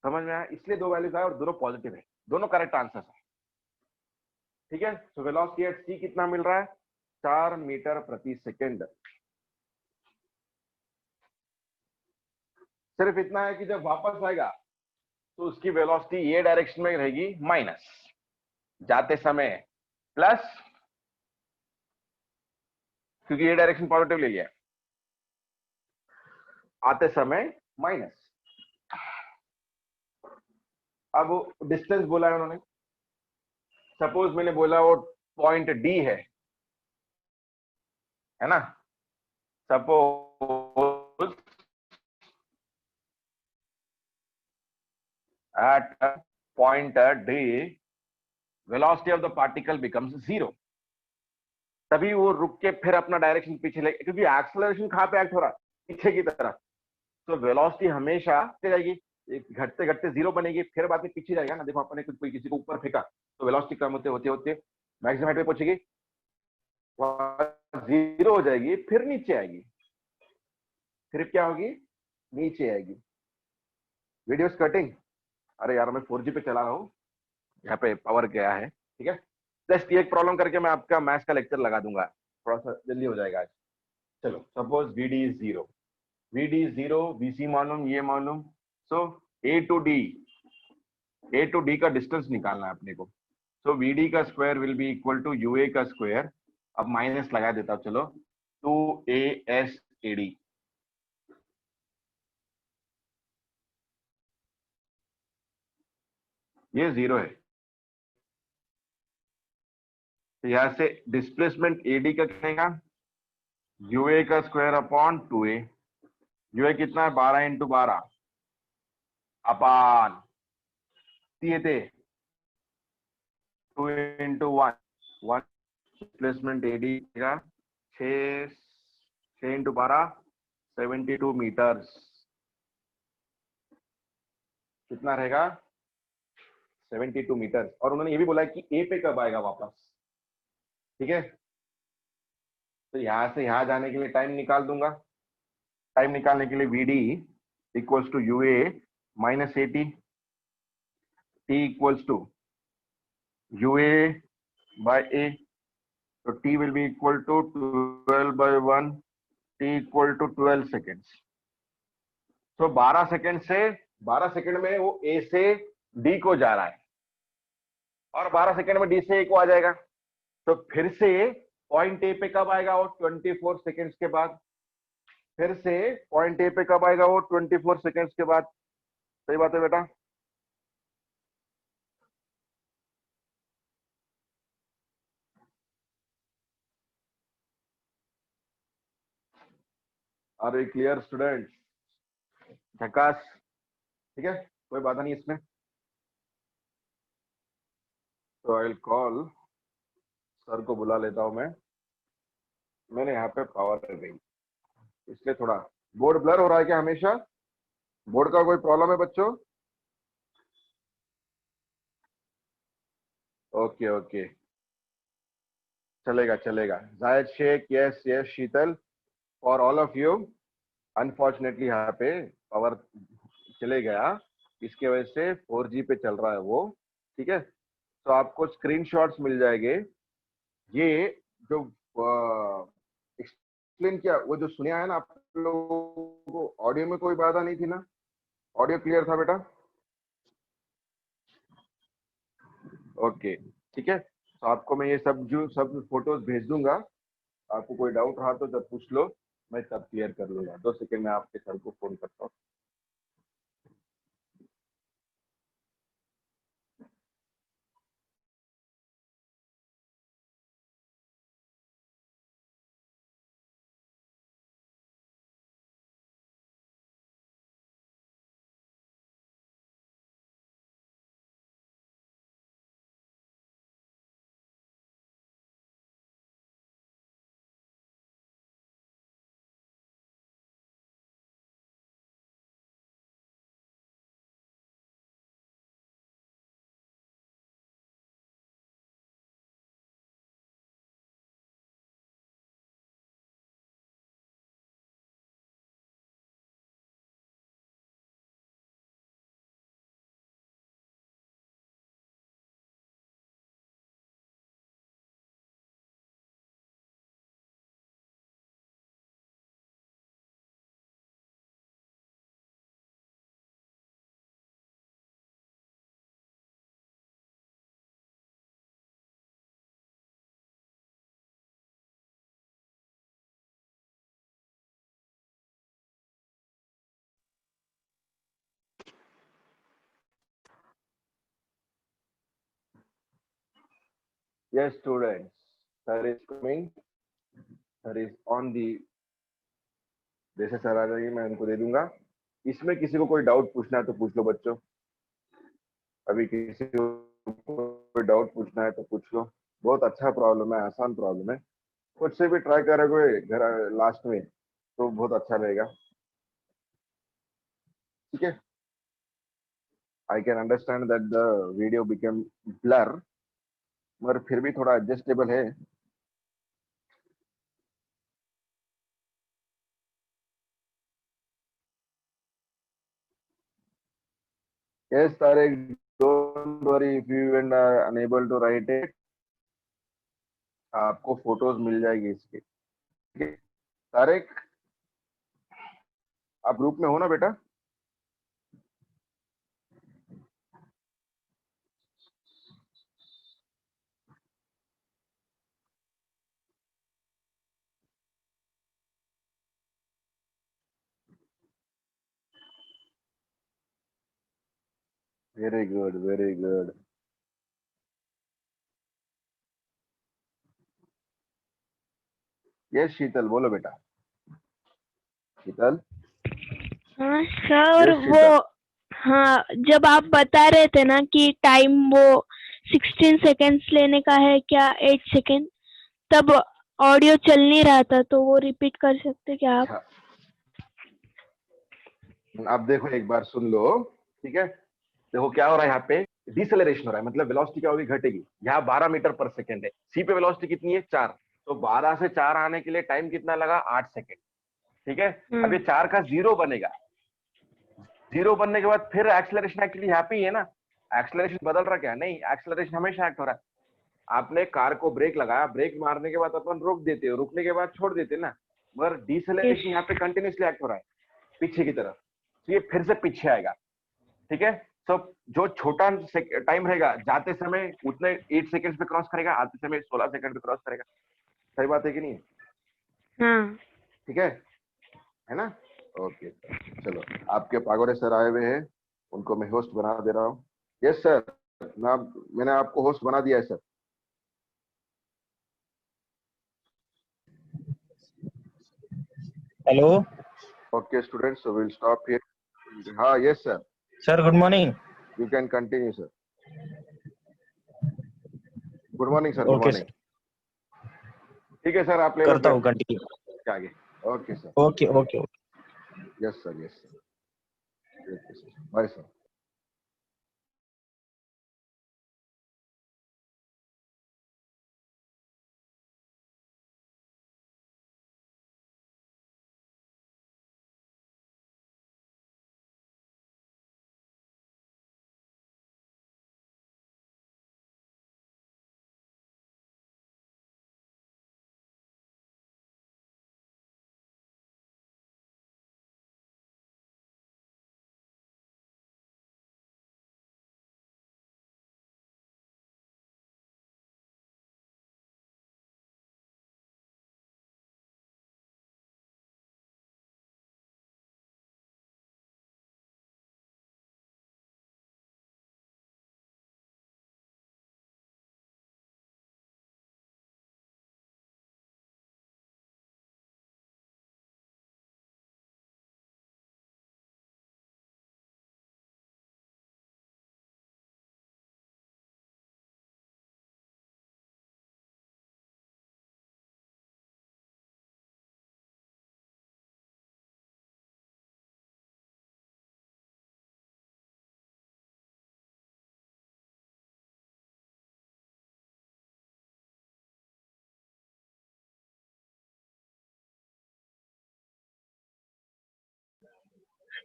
समझ में आया? इसलिए 2 वैल्यूज आए और दोनों पॉजिटिव है, दोनों करेक्ट आंसर है। ठीक है, तो वेलोसिटी एट c कितना मिल रहा है? 4 मीटर प्रति सेकेंड। सिर्फ इतना है कि जब वापस आएगा तो उसकी वेलोसिटी ये डायरेक्शन में रहेगी माइनस, जाते समय प्लस, क्योंकि ये डायरेक्शन पॉजिटिव ले लिया, आते समय माइनस। अब डिस्टेंस बोला है उन्होंने, सपोज मैंने बोला वो पॉइंट डी है ना, suppose at point D velocity of the particle becomes 0, तभी वो रुक के फिर अपना डायरेक्शन पीछे ले, क्योंकि एक्सेलरेशन कहां पे एक्ट हो रहा है? पीछे की तरफ। तो वेलोसिटी हमेशा जाएगी, घटते घटते 0 बनेगी, फिर बाद में पीछे जाएगा ना। देखो अपने कोई किसी को ऊपर फेंका तो वेलोसिटी कम होते होते होते मैक्सिमम हाइट पे पहुंचेगी, 0 हो जाएगी, फिर नीचे आएगी, फिर क्या होगी? नीचे आएगी। वीडियो कटिंग, अरे यार मैं 4G पे चला रहा हूँ, यहाँ पे पावर गया है। ठीक है, जस्ट एक प्रॉब्लम करके मैं आपका मैथ्स का लेक्चर लगा दूंगा, थोड़ा सा जल्दी हो जाएगा आज। चलो, suppose VD is 0, VD is 0, VC मालूम, ये मालूम। सो A टू D का डिस्टेंस निकालना है अपने को। सो VD का square will be equal to UA का स्क्वायर, अब माइनस लगा देता हूँ, चलो, 2AS AD। ये 0 है, तो यहां से डिस्प्लेसमेंट AD का कितनेगा? UA का स्क्वायर अपॉन 2A। UA कितना है? 12 into 12 upon 2 into 1 displacement AD का 6 इंटू 12 72 मीटर्स। कितना रहेगा? 72 मीटर्स। और उन्होंने ये भी बोला है कि A पे कब आएगा वापस। ठीक है, तो यहां से यहां जाने के लिए टाइम निकाल दूंगा, टाइम निकालने के लिए VD equals to UA minus AT, T equals to UA by A, तो T will be equal to 12 by 1, T equal to 12 seconds. तो 12 सेकंड में वो A से D को जा रहा है और 12 सेकंड में D से A को आ जाएगा। तो फिर से पॉइंट A पे कब आएगा वो 24 सेकंड्स के बाद, फिर से पॉइंट A पे कब आएगा वो 24 सेकंड्स के बाद। सही बात है बेटा? Are you clear student? झकास, ठीक है, कोई बात नहीं इसमें। तो आई विल कॉल सर को बुला लेता हूं मैं। मैंने यहाँ पे पावर कर गई, इसलिए थोड़ा बोर्ड ब्लर हो रहा है क्या हमेशा? बोर्ड का कोई प्रॉब्लम है बच्चों? ओके ओके, चलेगा चलेगा। Zayed Shaikh, yes yes Sheetal, for all of you. Unfortunately यहाँ पे पावर चले गया, इसके वजह से 4G पे चल रहा है वो, ठीक है। तो आपको स्क्रीनशॉट्स मिल जाएंगे। ये जो एक्सप्लेन किया, वो जो सुना है ना आप लोगों को, ऑडियो में कोई बाधा नहीं थी ना? ऑडियो क्लियर था बेटा? ओके ठीक है। तो आपको मैं ये सब फोटोज भेज दूंगा। आपको कोई डाउट रहा तो जब पूछ लो, मैं तब क्लियर कर लूंगा। 2 सेकंड में आपके सर को फोन करता हूँ। Yes students, sir is coming, sir is on the, जैसे सर आ जाएंगे मैं उनको दे दूंगा। इसमें किसी को कोई डाउट पूछना है तो पूछ लो बच्चों। अभी किसी को कोई डाउट पूछना है तो पूछ लो। बहुत अच्छा प्रॉब्लम है, आसान प्रॉब्लम है। खुद से भी ट्राई करोगे घर लास्ट में तो बहुत अच्छा रहेगा, ठीक है। I can understand that the video become blur, मगर फिर भी थोड़ा एडजस्टेबल है। Yes, Tarek, don't worry if you are unable to write it. आपको फोटोज मिल जाएगी इसके, ठीक है। तारिक, आप ग्रुप में हो ना बेटा? Very good very good. Yes Sheetal, बोलो बेटा। शीतल? हाँ सर, Yes, वो शीतल। हाँ, जब आप बता रहे थे ना कि टाइम वो 16 सेकेंड्स लेने का है क्या 8 सेकेंड, तब ऑडियो चल नहीं रहा था, तो वो रिपीट कर सकते क्या आप? अच्छा, अब देखो एक बार सुन लो, ठीक है। देखो क्या हो रहा है यहाँ पे, डिसेलरेशन हो रहा है, मतलब वेलोसिटी क्या होगी, घटेगी। यहाँ 12 मीटर पर सेकेंड है, सी पे वेलोसिटी कितनी है 4, तो 12 से 4 आने के लिए टाइम कितना लगा 8 सेकेंड, ठीक है। अब ये 4 का 0 बनेगा, 0 बनने के बाद फिर एक्सेलरेशन एक्चुअली हैप्पी है ना, एक्सेलरेशन बदल रहा क्या? नहीं, एक्सेलरेशन हमेशा एक्ट हो रहा है। आपने कार को ब्रेक लगाया, ब्रेक मारने के बाद अपन रोक देते हो, रुकने के बाद छोड़ देते ना, मगर डिसेलरेशन यहाँ पे कंटिन्यूसली एक्ट हो रहा है पीछे की तरफ, तो ये फिर से पीछे आएगा। ठीक है, तो जो छोटा टाइम रहेगा जाते समय उतने 8 सेकंड्स पे क्रॉस करेगा, आते समय 16 सेकंड पे क्रॉस करेगा। सही बात है कि नहीं? हाँ। ठीक है ना? ओके सर, चलो आपके पागोरे सर आए हुए हैं, उनको मैं होस्ट बना दे रहा हूँ। यस सर, मैंने आपको होस्ट बना दिया है sir. Hello okay students, so will stop here. हाँ yes sir, sir, good morning. You can continue sir. Good morning sir, good okay morning. Sir, ठीक है सर, आप ले लो करता हूँ कंटिन्यू। आगे। Okay sir, okay okay okay. Yes sir, yes sir, okay sir, bye sir.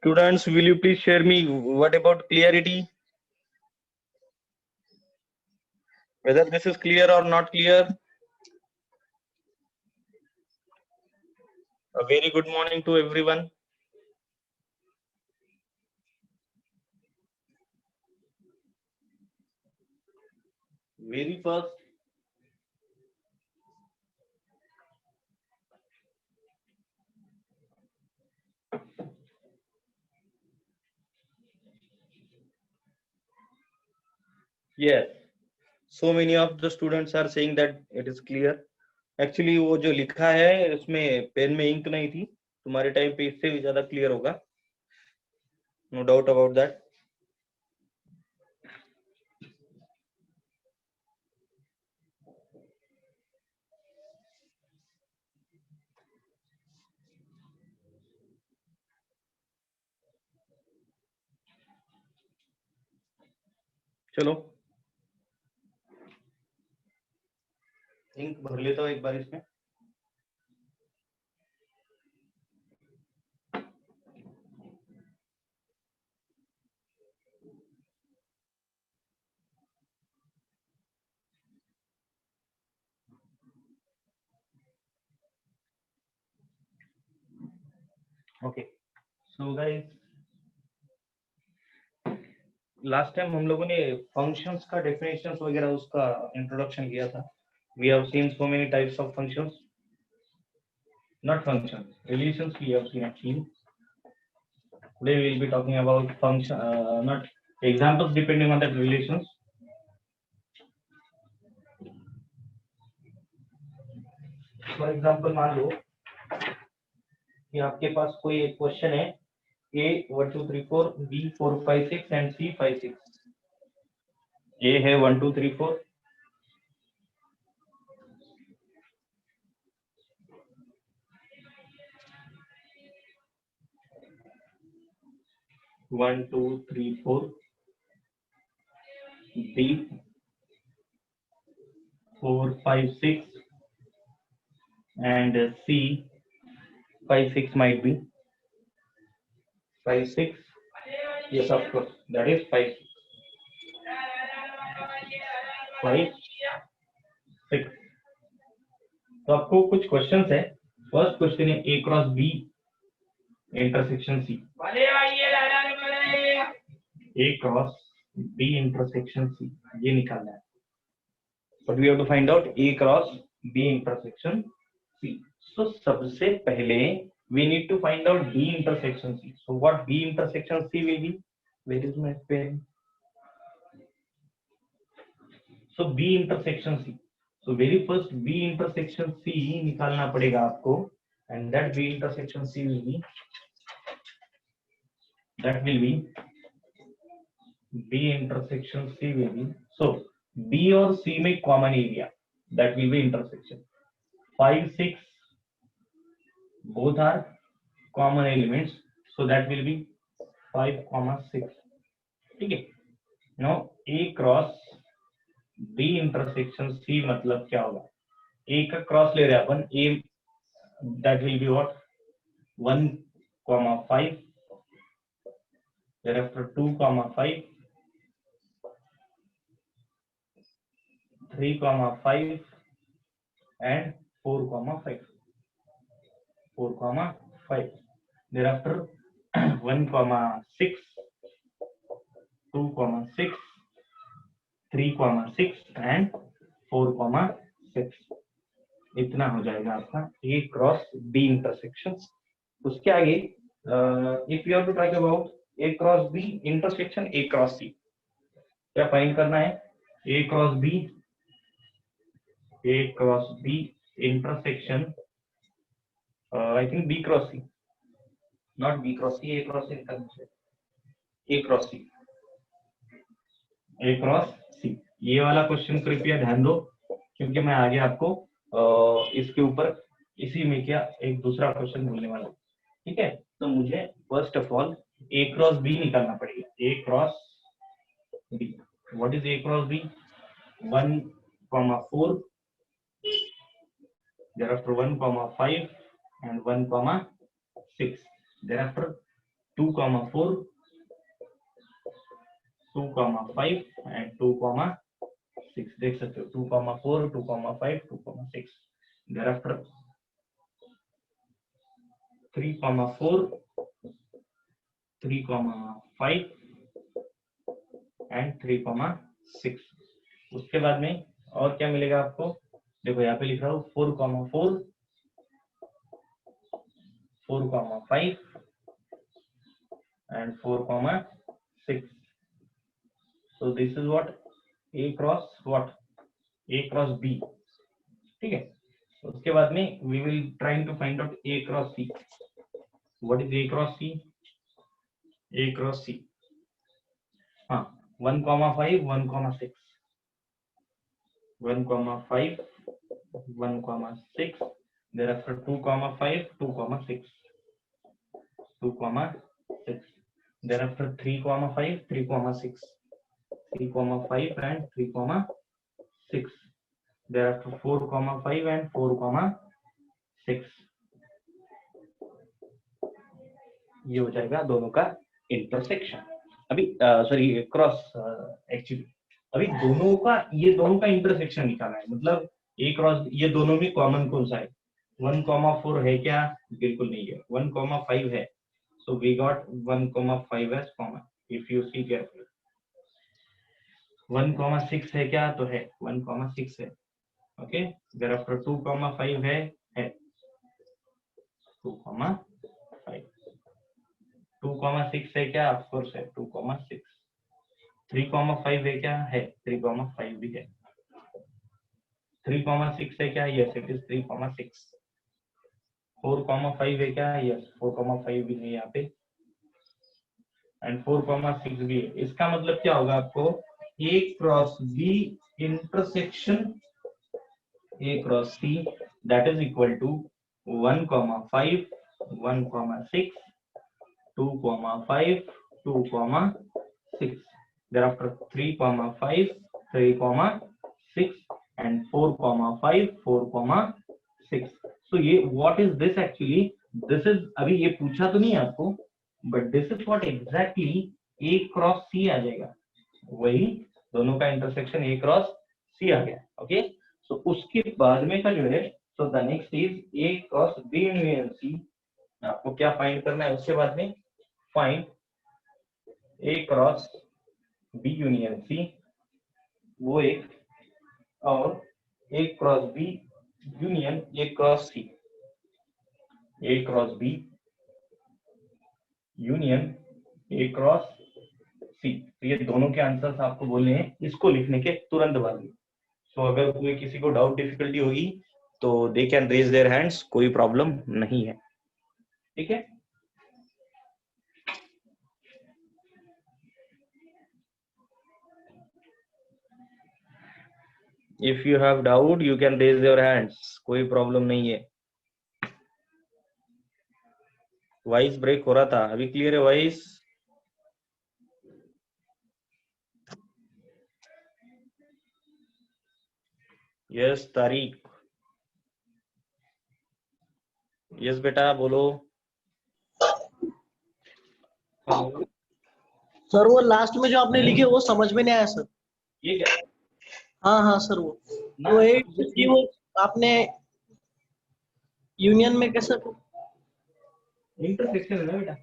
Students, will you please share me what about clarity? Whether this is clear or not clear? A very good morning to everyone. Very first, yes, so many of the students are saying that it is clear. Actually वो जो लिखा है उसमें pen में ink नहीं थी, तुम्हारे time पे इससे भी ज्यादा क्लियर होगा, नो डाउट अबाउट दैट। चलो इंक भर लेता हूँ एक बार इसमें। Okay, so guys, last time हम लोगों ने फंक्शंस का डेफिनेशंस वगैरह उसका इंट्रोडक्शन किया था। We have seen so many types of functions, not functions, relations we have seen actually. Today we will be talking about function, not examples depending on that relations. For example, मान लो कि आपके पास कोई एक question है, A 1 2 3 4, B 4 5 6 and C 5 6. A है 1 2 3 4, one two three four, B 4 5 6 and C 5, 6 might be 5, 6. Yes, of course, that is 5, 5, 6. तो आपको कुछ क्वेश्चंस है. फर्स्ट क्वेश्चन है A cross B intersection C. A cross B intersection C ये निकालना है. But we have to find out A cross B intersection C. So सबसे पहले we need to find out B intersection C. So what B intersection C will be? Where is my pen? So B intersection C. So very first B intersection C निकालना पड़ेगा आपको, and that B intersection C will be B intersection C will be, so B और C में common area, that will be intersection. 5, 6 both are common elements, so that will be 5, 6. ठीक है. Now A cross B intersection C मतलब क्या होगा? A का cross ले रहे हैं अपन, A that will be what? 1, 5. Thereafter 2, 5. 3, 5 and 4, 5. 4, 5. Thereafter 1, 6, 2, 6, 3, 6 and 4, 6. इतना हो जाएगा आपका A क्रॉस B इंटरसेक्शन. उसके आगे if you have to talk about A cross B intersection A cross C, क्या फाइंड करना है? A cross B intersection, I think B cross C, not B cross C, A cross C करना चाहिए. A cross C. ये वाला question कृपया ध्यान दो, क्योंकि मैं आगे आपको इसके ऊपर इसी में क्या एक दूसरा क्वेश्चन बोलने वाला हूँ. ठीक है. तो मुझे first of all A cross B निकालना पड़ेगा. A cross B. What is A cross B? 1, 4. Thereafter 1, 5 and 1, 6. Thereafter 2, 4, 2, 5 and 2, 6. देख सकते हो 2, 4, 2, 5, 2, 6. Thereafter 3, 4, 3, 5 and 3, 6. उसके बाद में और क्या मिलेगा आपको? देखो यहाँ पे लिख रहा हूँ 4, 4, 5 and 4, 6. So this is what A cross B. ठीक है. उसके बाद में we will trying to find out A cross C. What is A cross C? A cross C. हाँ 1, 5, 1, 6. 1, 5, 1, 6. Thereafter 2, 5, 2, 6. 2, 6. Thereafter 3, 5, 3, 6. 3, 5 and 3, 6. Thereafter 4, 5 and 4, 6. ये हो जाएगा दोनों का इंटरसेक्शन. अभी सॉरी क्रॉस, एक्चुअली अभी ये दोनों का इंटरसेक्शन निकालना है. मतलब A क्रॉस ये दोनों में कॉमन कौन सा है? 1, 4 है क्या? बिल्कुल नहीं है. 1, 5 है. So we got 1, 5 as common. If you see carefully. 1, 6 है क्या? तो है 1, 6 है. Okay. Thereafter 2, 5 है 2, 5. 2, 6 है क्या? Of course है 2, 6. 3, 5 है क्या? है 3, 5 भी है. 3, 6 है क्या? Yes, it is 3, 6. 4, 5 है क्या? Yes, 4, 5 भी है यहाँ पे. And 4, 6 भी है. इसका मतलब क्या होगा आपको? A cross B intersection A cross C, that is equal to 1, 5, 1, 6, 2, 5, 2, 6. Thereafter 3, 5, 3, 6 and 4, 5, 4, 6. So ये what is this actually? This is, अभी ये पूछा तो नहीं है आपको, but this is what exactly A cross C आ जाएगा, वही दोनों का इंटरसेक्शन ए क्रॉस सी आ गया। ओके, सो उसके बाद में का जो है, so the next is A cross B union C. आपको क्या फाइंड करना है उसके बाद में, find A cross B union C, वो एक, और A cross B union A cross C, A cross B union A cross C. तो ये दोनों के आंसर्स आपको बोलने हैं इसको लिखने के तुरंत बाद में। सो अगर कोई किसी को डाउट डिफिकल्टी होगी तो they can raise their hands, कोई प्रॉब्लम नहीं है, ठीक है। If you have doubt you can raise your hands, कोई प्रॉब्लम नहीं है। वॉइस ब्रेक हो रहा था, अभी क्लियर है वॉइस? यस तारीख, यस बेटा बोलो। हेलो, सर वो लास्ट में जो आपने लिखे वो समझ में नहीं आया सर। ये क्या हाँ हाँ सर, ना, वो एक थी, वो आपने यूनियन में कैसे? इंटरसेक्शन है ना बेटा,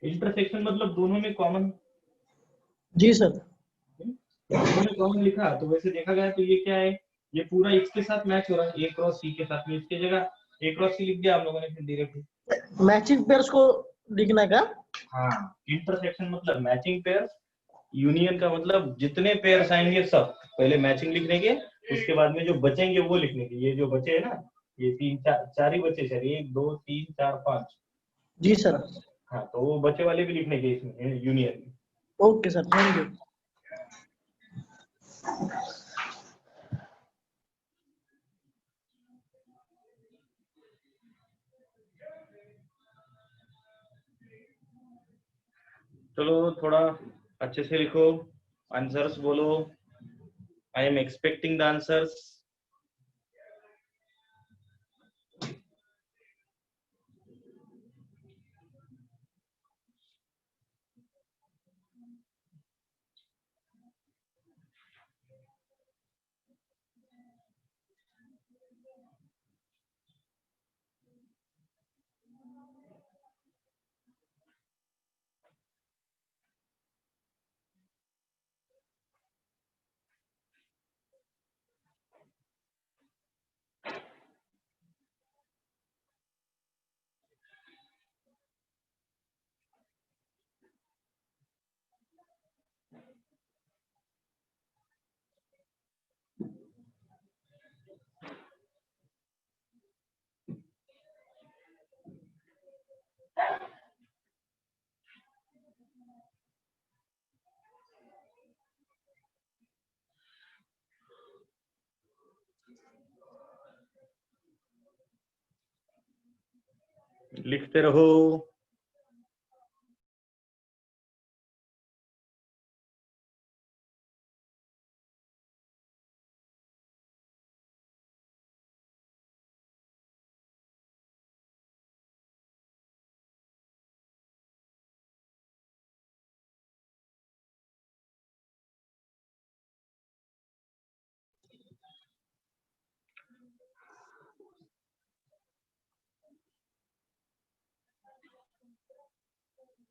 इंटरसेक्शन मतलब दोनों में कॉमन, जी सर। दोनों में कॉमन लिखा, तो वैसे देखा गया तो ये क्या है, ये पूरा इसके साथ मैच हो रहा है, ए क्रॉस सी के साथ में, इसके जगह ए क्रॉस सी लिख दिया हम लोगों ने फिर डायरेक्टली। मैचिंग पेयर्स को लिखना का? हाँ, इंटरसेक्शन मतलब मैचिंग पेयर्स, यूनियन का मतलब जितने पेयर्स आएंगे सब पहले मैचिंग लिखने के, उसके बाद में जो बचेंगे वो लिखने के। ये जो बचे है ना, ये तीन चार ही बचे सर, 1 2 3 4 5। जी सर। हाँ, तो वो बचे वाले भी लिखने के इसमें यूनियन में। Okay sir, thank you. चलो थोड़ा अच्छे से लिखो, आंसर्स बोलो, I am expecting the answers. लिखते रहो।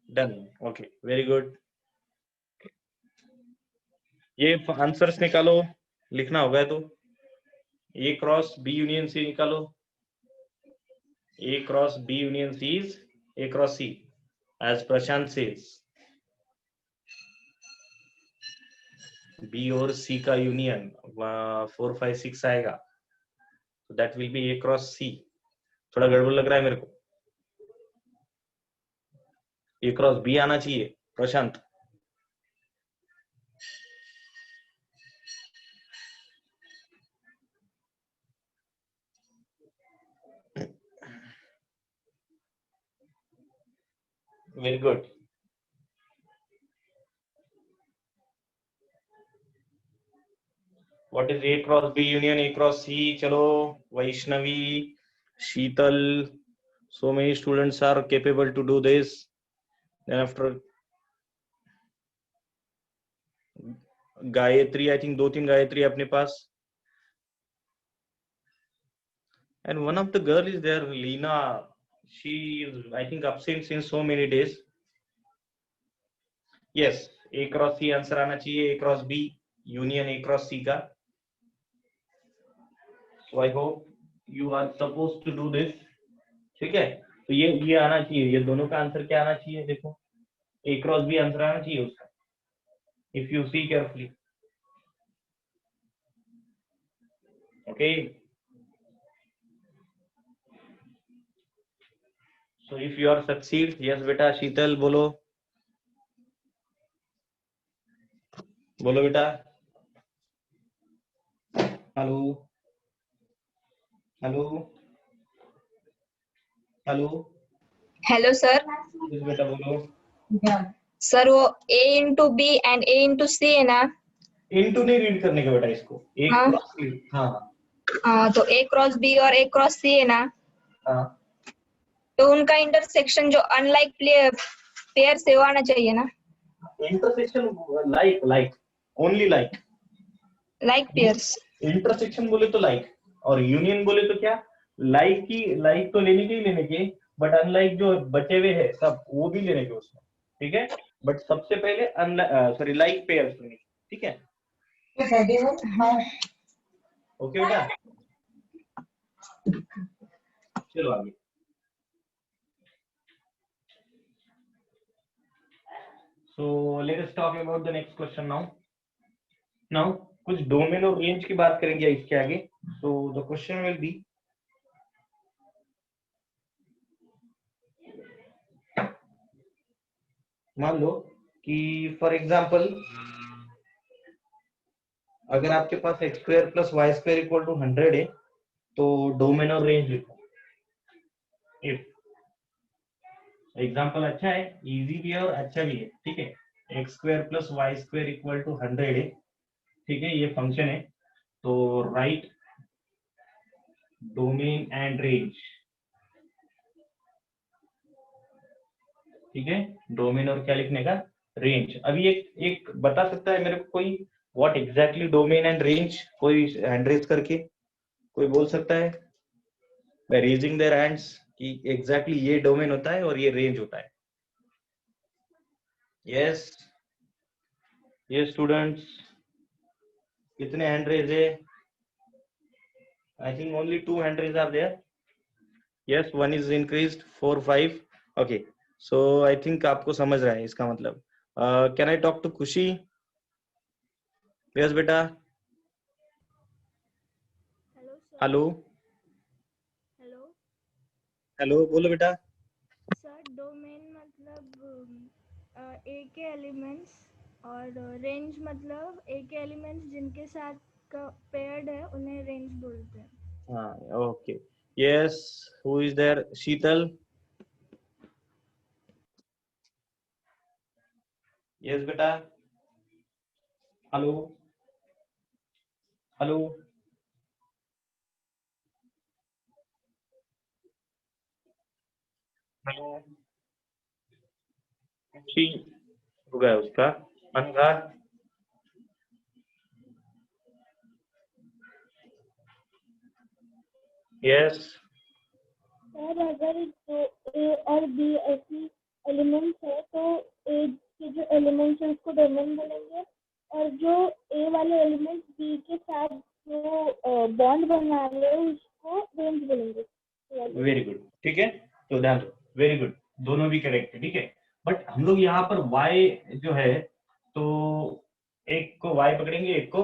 Done, okay, very good. ये आंसर्स निकालो, लिखना होगा तो A cross B union C निकालो। A cross B union C is A cross C, as Prashant says. B और सी का यूनियन 4 5 6 आएगा, तो that will be A cross C. थोड़ा गड़बड़ लग रहा है मेरे को, ए क्रॉस बी आना चाहिए Prashant. Very good. What is A cross B union A cross C? चलो Vaishnavi, Sheetal, so many students are capable to do this. Then after Gayatri, I think 2-3 Gayatri अपने पास. And one of the girl is there, Leena. She is, I think, absent since so many days. Yes, A cross C answer आना चाहिए, A cross B union A cross C का. So I hope you are supposed to do this. ठीक है, तो ये आना चाहिए, ये दोनों का आंसर क्या आना चाहिए, देखो A cross B आंसर आना चाहिए उसका, if you see carefully. Okay. So if you are succeed, yes बेटा शीतल बोलो बेटा. Hello hello hello. Hello sir. yes बेटा बोलो. सर वो A into B and A into C है ना? इनटू नहीं रीड करने का बेटा इसको, एक हाँ। Cross C. हाँ हाँ, तो A क्रॉस B और A क्रॉस C है ना? हाँ. तो उनका इंटरसेक्शन जो अनलाइक पेयर से वो आना चाहिए ना? Intersection like only like. Like pairs. Intersection बोले तो लाइक, और यूनियन बोले तो क्या, लाइक तो लेने के, बट अनलाइक जो बचे हुए है सब वो भी लेने के उसमें. ठीक है, बट सबसे पहले लाइक पेयर्स लेने, ठीक है. ओके बेटा, चलो आगे. So let us talk about the next question now कुछ डोमेन और रेंज की बात करेंगे इसके आगे. So the question will be, मान लो कि फॉर एग्जांपल अगर आपके पास x square plus Y square equal to 100 है, तो डोमेन और रेंज लिखो. इफ एग्जांपल अच्छा है, इजी भी है और अच्छा भी है. ठीक है, x square plus Y square equal to 100 है. ठीक है, ये फंक्शन है. तो राइट डोमेन एंड रेंज. ठीक है, डोमेन और क्या लिखने का, रेंज. अभी एक बता सकता है मेरे को कोई, what exactly domain and range, कोई हैंड रेज करके कोई बोल सकता है बाय रेजिंग देयर हैंड्स कि एग्जैक्टली ये डोमेन होता है और ये रेंज होता है. यस ये स्टूडेंट्स कितने हैंड रेज है? I think only 2 hand raise are there. Yes, one is increased 4 5. Okay, so I think आपको समझ रहा है इसका मतलब. Can I talk to Khushi? Yes बेटा. हेलो हेलो हेलो बोलो बेटा. सर, डोमेन मतलब ए के एलिमेंट्स और रेंज मतलब ए के एलिमेंट्स जिनके साथ पेयर्ड है उन्हें रेंज बोलते हैं. हाँ okay. Yes, who is there? Sheetal. Yes बेटा. Hello hello hello. हो गया उसका अनगा. यस सर, अगर जो ए और बी ऐसी एलिमेंट्स है तो ए के जो एलिमेंट्स है उसको डोमेन बोलेंगे, और जो ए वाले एलिमेंट्स बी के साथ जो बॉन्ड बना रहे हैं उसको रेंज बोलेंगे. Very good. ठीक है, तो ध्यान दो. वेरी गुड, दोनों भी करेक्ट है. ठीक है, बट हम लोग यहाँ पर y जो है, तो एक को y पकड़ेंगे, एक को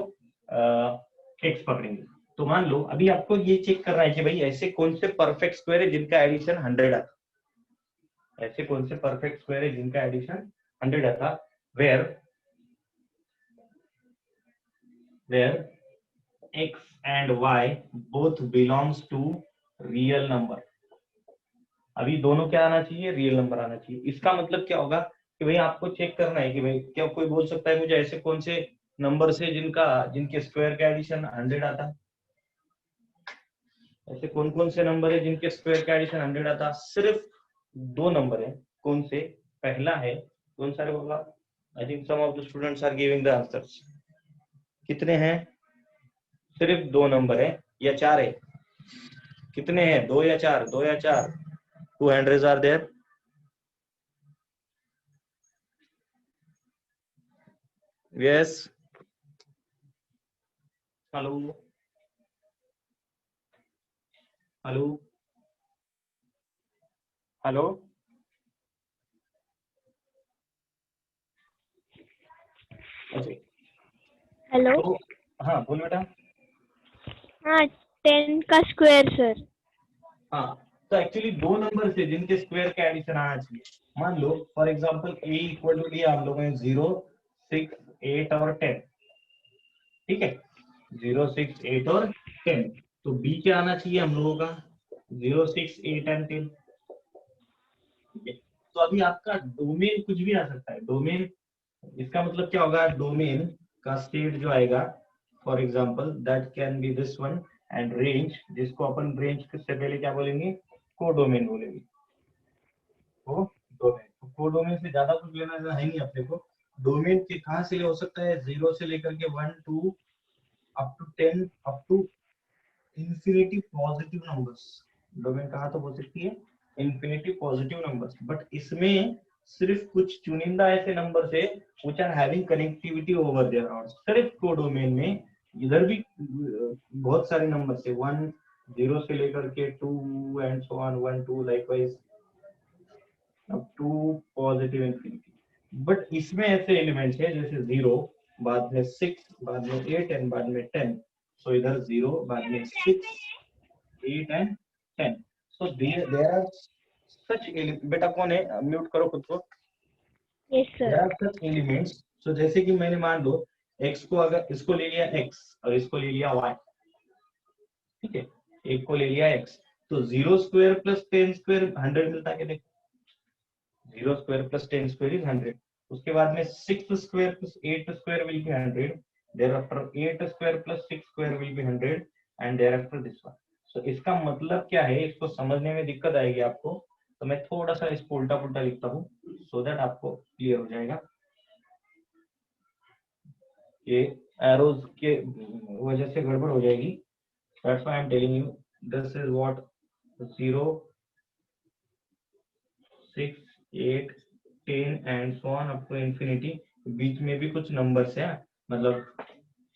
x पकड़ेंगे. तो मान लो अभी आपको ये चेक करना है कि भाई ऐसे कौन से परफेक्ट स्क्वायर है जिनका एडिशन 100 आता. ऐसे कौन से परफेक्ट स्क्वायर है जिनका एडिशन 100 आता, where x and y both belongs to real number. अभी दोनों क्या आना चाहिए, रियल नंबर आना चाहिए. इसका मतलब क्या होगा कि भाई आपको चेक करना है कि भाई क्या कोई बोल सकता है मुझे ऐसे कौन से नंबर से जिनके स्क्वायर का एडिशन 100 आता है. ऐसे कौन कौन से नंबर है जिनके स्क्वायर का एडिशन 100 आता? सिर्फ 2 नंबर है। कौन से? पहला है, कौन सा होगा? I think some of the students are giving the answers. कितने हैं? सिर्फ 2 नंबर है या 4 है? कितने हैं? 2 या 4? 2 या 4? 2 hand raise are there. Yes, hello hello hello. अच्छा, हेलो। तो हाँ बोल बेटा। हाँ, 10 का स्क्वायर सर। हाँ, तो एक्चुअली 2 नंबर से जिनके स्क्वायर का एडिशन आना चाहिए। मान लो for example a equal to लिया आप लोगों ने 0, 6, 8 और 10। ठीक है, 0, 6, 8 और 10। तो b क्या आना चाहिए हम लोगों का? 0, 6, 8 एंड 10। ठीक है, तो अभी आपका डोमेन कुछ भी आ सकता है। डोमेन, इसका मतलब क्या होगा? डोमेन का स्टेट जो आएगा, for example that can be this one. And range, जिसको अपन रेंज से पहले क्या बोलेंगे? कोडोमेन बोलेंगे। कोडोमेन, तो कोडोमेन से ज्यादा कुछ लेना देना है नहीं अपने को। डोमेन के कहाँ से हो सकता है? 0 से लेकर के 1, 2 up to 10 up to infinity positive numbers. Domain कहाँ तक हो सकती है? Infinity positive numbers. बट इसमें सिर्फ कुछ चुनिंदा ऐसे नंबर है which are having connectivity over there। और सिर्फ कोडोमेन में इधर भी बहुत सारे नंबर है, 1, 0 से लेकर के 2 and so on, 1, 2 likewise up to positive infinity. But इसमें ऐसे एलिमेंट्स है जैसे 0, बाद में 6, बाद में 8 एंड बाद में 10। सो इधर 0, बाद में 6, 8 and 10। So there are such. बेटा कौन है? म्यूट करो खुद को। Yes there are sir. Such elements. So जैसे कि मैंने मान लो x को, अगर इसको ले लिया x और इसको ले लिया y। ठीक है, एक को ले लिया x, तो 0 स्क्वायर प्लस 10 स्क्वायर 100 मिलता है। देखो, 0 स्क्वायर प्लस 10 स्क्वायर इज 100। उसके बाद में 6 square plus 8 square will be 100। thereafter 8 square plus 6 square will be 100 and thereafter this one. So इसका मतलब क्या है? इसको समझने में दिक्कत आएगी आपको, तो मैं थोड़ा सा इसको उल्टा पुल्टा लिखता हूँ सो दैट आपको क्लियर हो जाएगा। ये एरोज के वजह से गड़बड़ हो जाएगी। That's why I am telling you this is what 0, 6, 8, 10 and so on up to infinity. बीच में भी कुछ नंबर्स है, मतलब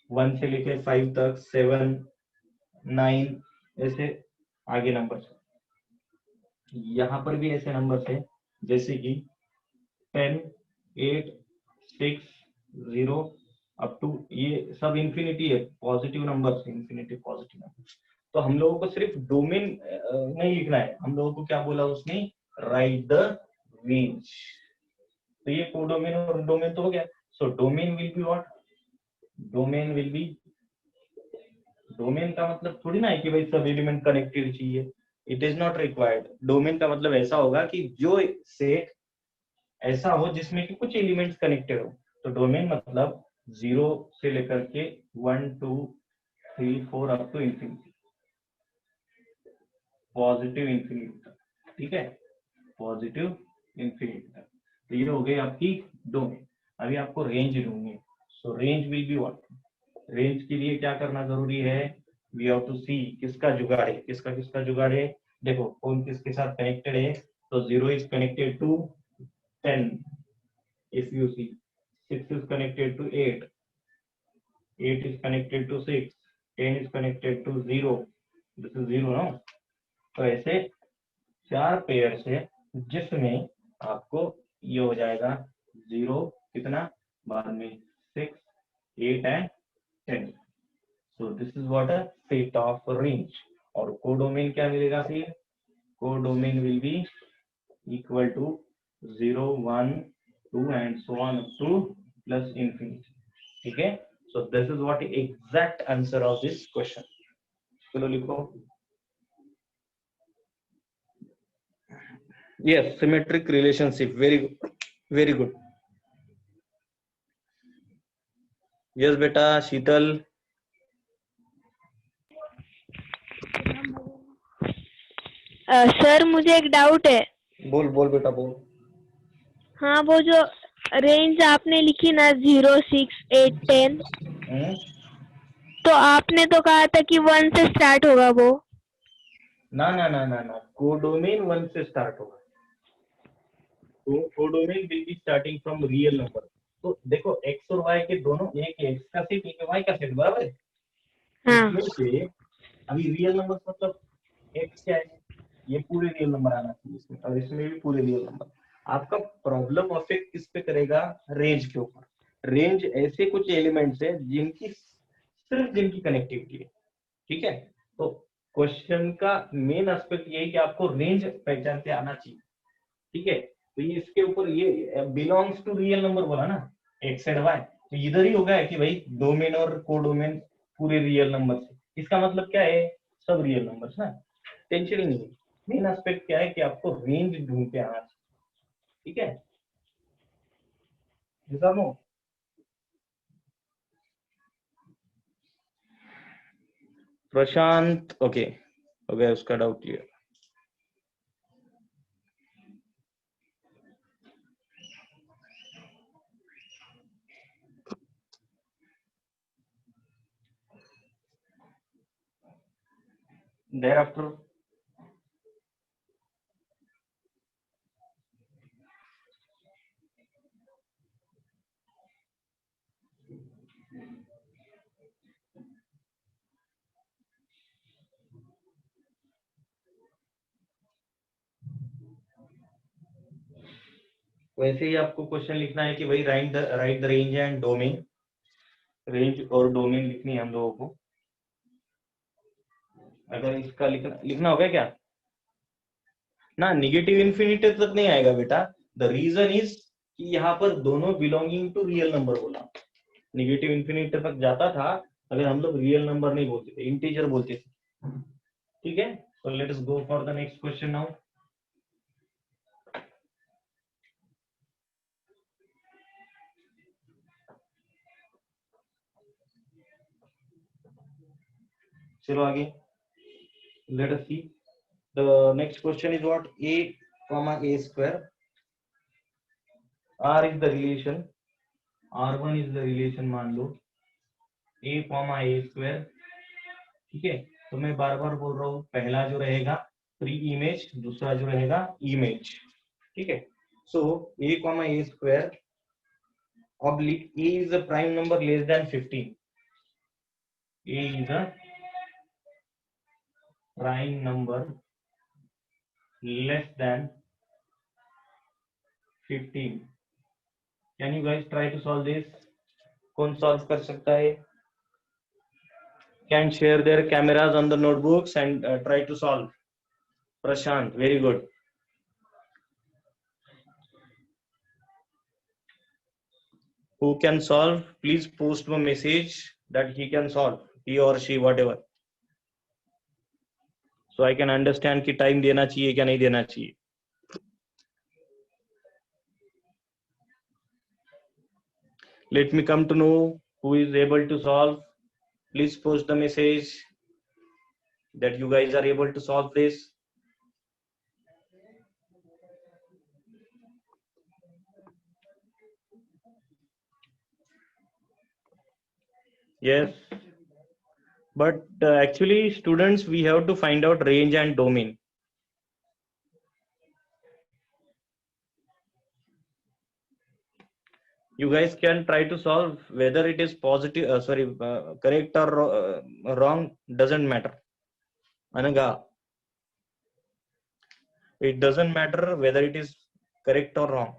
1 से लेके 5 तक, 7, 9 ऐसे आगे नंबर्स। यहाँ पर भी ऐसे नंबर्स है जैसे कि 10, 8, 6, 0 अप टू, ये सब इंफिनिटी है, positive numbers, infinity positive number. तो हम लोगों को सिर्फ डोमेन नहीं लिखना है, हम लोगों को क्या बोला उसने? Right the range. तो ये कोडोमेन और डोमेन तो हो गया। So domain will be what? Domain will be, domain का मतलब थोड़ी ना है कि भाई सब एलिमेंट कनेक्टेड चाहिए। It is not required. Domain का मतलब ऐसा होगा कि जो सेट ऐसा हो जिसमें कि कुछ एलिमेंट्स कनेक्टेड हो। तो डोमेन मतलब 0 से लेकर के 1, 2, 3, 4 up to infinity, positive infinity. ठीक है, पॉजिटिव इंफिनिटी। तो ये हो गई आपकी डोमेन। अभी आपको रेंज ढूंढनी है। सो range will be what? Range के लिए क्या करना जरूरी है? वी हैव टू सी किसका जुगाड़ है, किसका किसका जुगाड़ है। देखो कौन किसके साथ कनेक्टेड है। तो 0 is connected to 10 if you see, 6 is connected to 8, 8 is connected to 6, 10 is connected to 0, this is 0 no? तो ऐसे 4 पेयर्स है जिसमें आपको ये हो जाएगा 0 कितना, बाद में 6, 8 and 10। So this is what a set of range. और कोडोमेन क्या मिलेगा फिर? Codomain will be equal to 0, 1, 2 and so on up to plus infinity। ठीक है, so this is what exact answer of this question। चलो लिखो। yes, symmetric relationship, very good, very good। yes बेटा शीतल। Sir मुझे एक डाउट है। बोल बोल बेटा बोल। हाँ, वो जो रेंज आपने लिखी ना 0, 6, 8, 10, तो आपने तो कहा था कि 1 से स्टार्ट होगा वो। ना ना ना ना ना, कोडोमेन 1 से स्टार्ट होगा। तो codomain will be starting from real number. तो देखो x और y के दोनों, एक x का सेट एक y का सेट, बराबर है। हाँ। इसमें से अभी रियल नंबर मतलब x क्या है, ये पूरे रियल नंबर आना चाहिए इसमें, और इसमें भी पूरे रियल नंबर। आपका प्रॉब्लम अफेक्ट किस पे करेगा, रेंज के ऊपर। रेंज ऐसे कुछ एलिमेंट्स है जिनकी कनेक्टिविटी है, ठीक है। तो क्वेश्चन का मेन एस्पेक्ट यही कि आपको रेंज पहचानते आना चाहिए, ठीक है। तो ये इसके ऊपर ये बिलोंग्स टू रियल नंबर बोला ना, एक्स एंड वाई, तो इधर ही होगा कि भाई डोमेन और कोडोमेन पूरे रियल नंबर से, इसका मतलब क्या है, सब रियल नंबर्स ना, टेंशन ही नहीं है। मेन एस्पेक्ट क्या है कि आपको रेंज ढूंढ के आना चाहिए, ठीक है। प्रशांत ओके, हो गया उसका डाउट क्लियर। thereafter वैसे ही आपको क्वेश्चन लिखना है कि भाई right the range and domain. Range और डोमेन लिखनी है हम लोगों को। अगर इसका लिखना होगा क्या ना, निगेटिव इन्फिनिटी तक नहीं आएगा बेटा। द रीजन इज कि यहाँ पर दोनों बिलोंगिंग टू रियल नंबर बोला। निगेटिव इन्फिनिटी तक जाता था अगर हम लोग रियल नंबर नहीं बोलते थे, इंटीजर बोलते थे, ठीक है। तो let us go for the next question now. चलो आगे, let us see the next question is what, a comma a square, r is the relation, r1 is the relation मान लो, a comma a square, ठीक है। तो मैं बार बार बोल रहा हूँ, पहला जो रहेगा प्री इमेज, दूसरा जो रहेगा इमेज, ठीक है। सो a comma a square oblique a is a prime number less than 15, a is a prime number less than 15. Can you guys try to solve this? कौन सॉल्व कर सकता है? Can share their cameras on the notebooks and try to solve. Prashant, very good. Who can solve? Please post a message that he can solve, he or she, whatever. So I can understand कि time देना चाहिए क्या नहीं देना चाहिए. Let me come to know who is able to solve. Please post the message that you guys are able to solve this. Yes, but actually students, we have to find out range and domain. You guys can try to solve, whether it is positive, correct or wrong, doesn't matter. Anaga, it doesn't matter whether it is correct or wrong.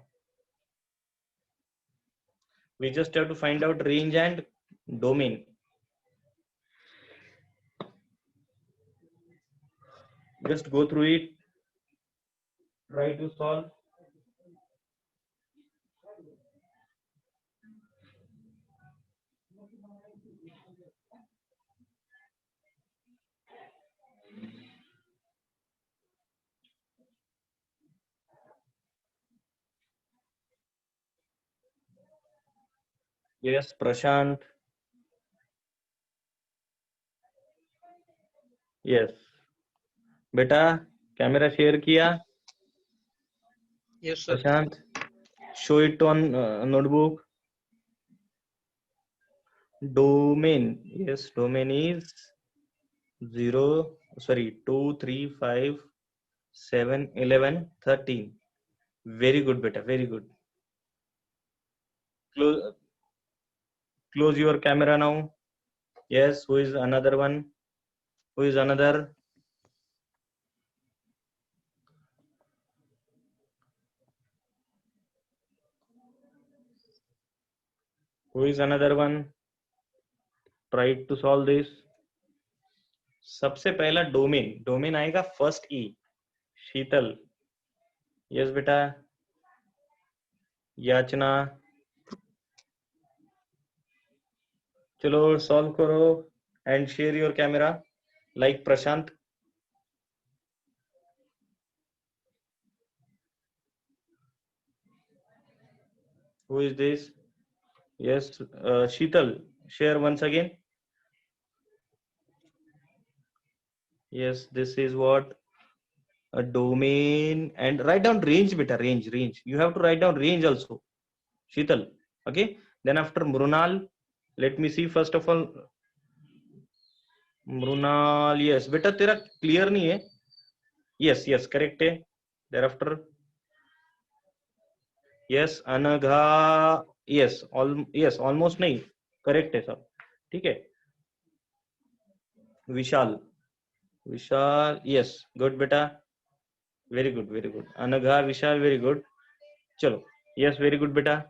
We just have to find out range and domain. Just go through it, try to solve. Yes, Prashant. Yes. Beta, camera share किया? Yes, sir. Prashant, show it on notebook. Domain, yes, domain is 2, 3, 5, 7, 11, 13. Very good, beta, very good. Close your camera now. Yes, who is another one? Who is another? Who is another one? Try to solve this. सबसे पहला domain आएगा first ई. शीतल, yes बेटा. याचना, चलो solve करो and share your camera like Prashant. Who is this? Yes, Sheetal, share once again. Yes, this is what a domain, and write down range beta, range. You have to write down range also, Sheetal. Okay, then after Mrunal, let me see first of all. Mrunal, yes beta, तेरा clear नहीं है. Yes, correct है. Thereafter, yes, Anagha, yes, almost नहीं, correct है सब, ठीक है. Vishal, yes, good beta, very good. Anagha, Vishal, very good. चलो, yes, very good beta.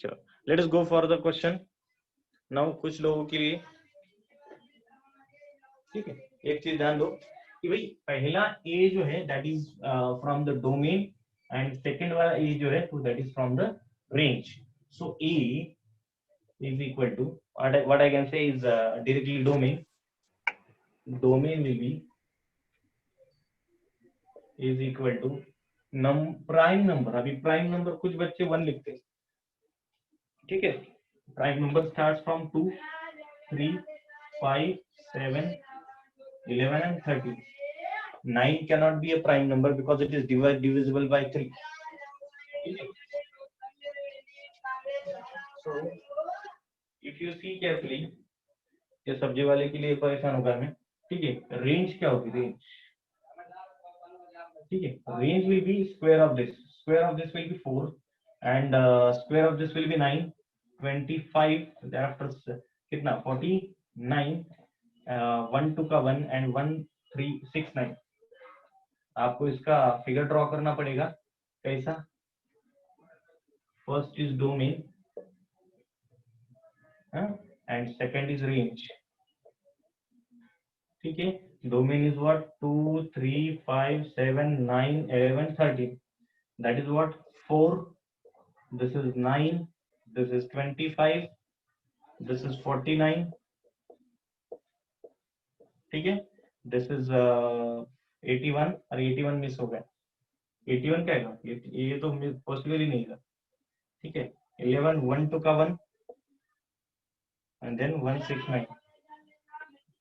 चलो, let us go for the question. Now कुछ लोगों के लिए, ठीक है, एक चीज ध्यान दो कि भाई पहला ए जो है that is from the domain and second वाला ए जो है that is from the range. So A is equal to what I can say is directly domain. Domain will be is equal to prime number. अभी prime number कुछ बच्चे 1 लिखते हैं, ठीक है. Prime number starts from 2, 3, 5, 7, 11 and 13. 9 cannot be a prime number because it is divisible by 3. So if you see carefully, ये सब्जी वाले के लिए परेशान होगा मैं, ठीक है. रेंज क्या होगी? रेंज, ठीक है. Range will be square of this will be 4 and square of this will be 9, 25, thereafter कितना 49, 1 2 का 1 and 1 3 6 9. आपको इसका फिगर ड्रॉ करना पड़ेगा. कैसा? First is domain and second is range, ठीक है. Domain is what 2 3 5 7 9 11 13. That is what 4. This is 9, this is 25, this is 49, ठीक है. दिस इज 81 और 81 मिस हो गया. 81 क्या है? ये तो पॉसिबल ही नहीं था, ठीक है. 11 1 2 का 1 and then 1 6 9,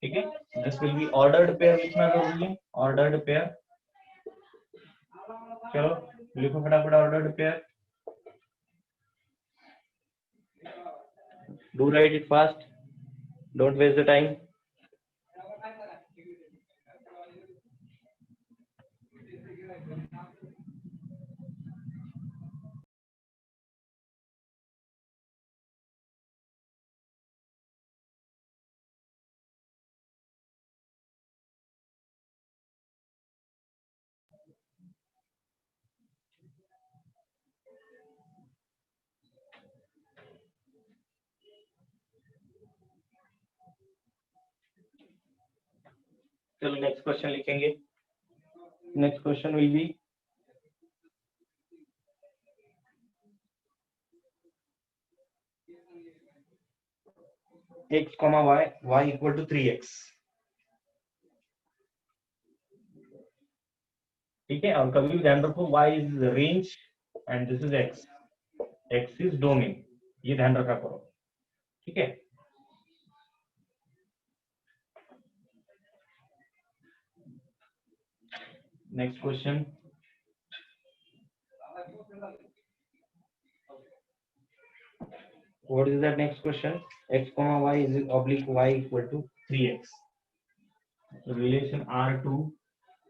ठीक है. This will be ordered pair लिखना जरूरी है. ऑर्डर्ड पेयर, चलो लिखो फटाफट ordered pair. Do write it fast, don't waste the time. चलो नेक्स्ट क्वेश्चन लिखेंगे. Next question will be x, y equal to 3x, ठीक है. और कभी भी ध्यान रखो y is range and this is x is domain, ये ध्यान रखा करो, ठीक है. Next question. What is that next question? X comma y is oblique y equal to 3x. Relation R2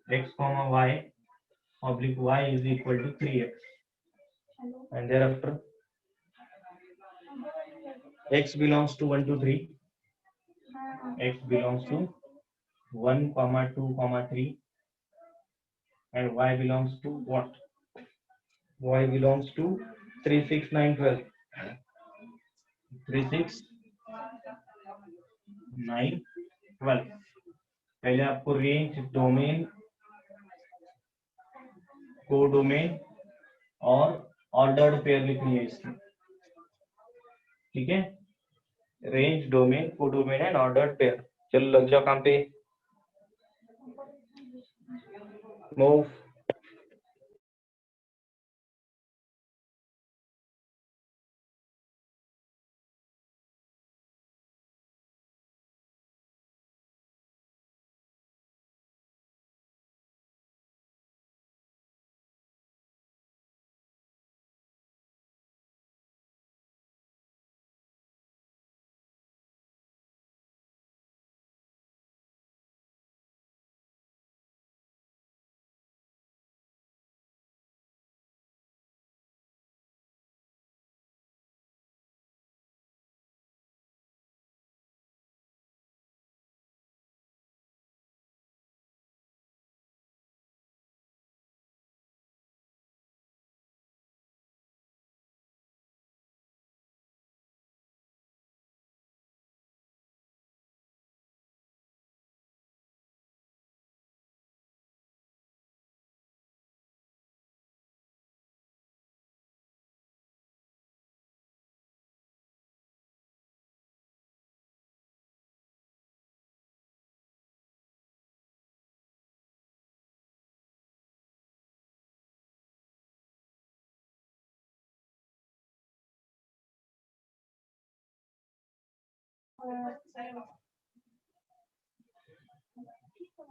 x comma y oblique y is equal to 3x. And thereafter x belongs to 1 to 3. X belongs to 1 comma 2 comma 3. And y belongs to what? Y belongs to 3, 6, 9, 12. 3, 6, 9, 12. पहले आपको range, domain, codomain और ordered pair लिखनी है इसकी, ठीक है? Range, domain, codomain and ordered pair. चलो लग जाओ काम पे. मूव.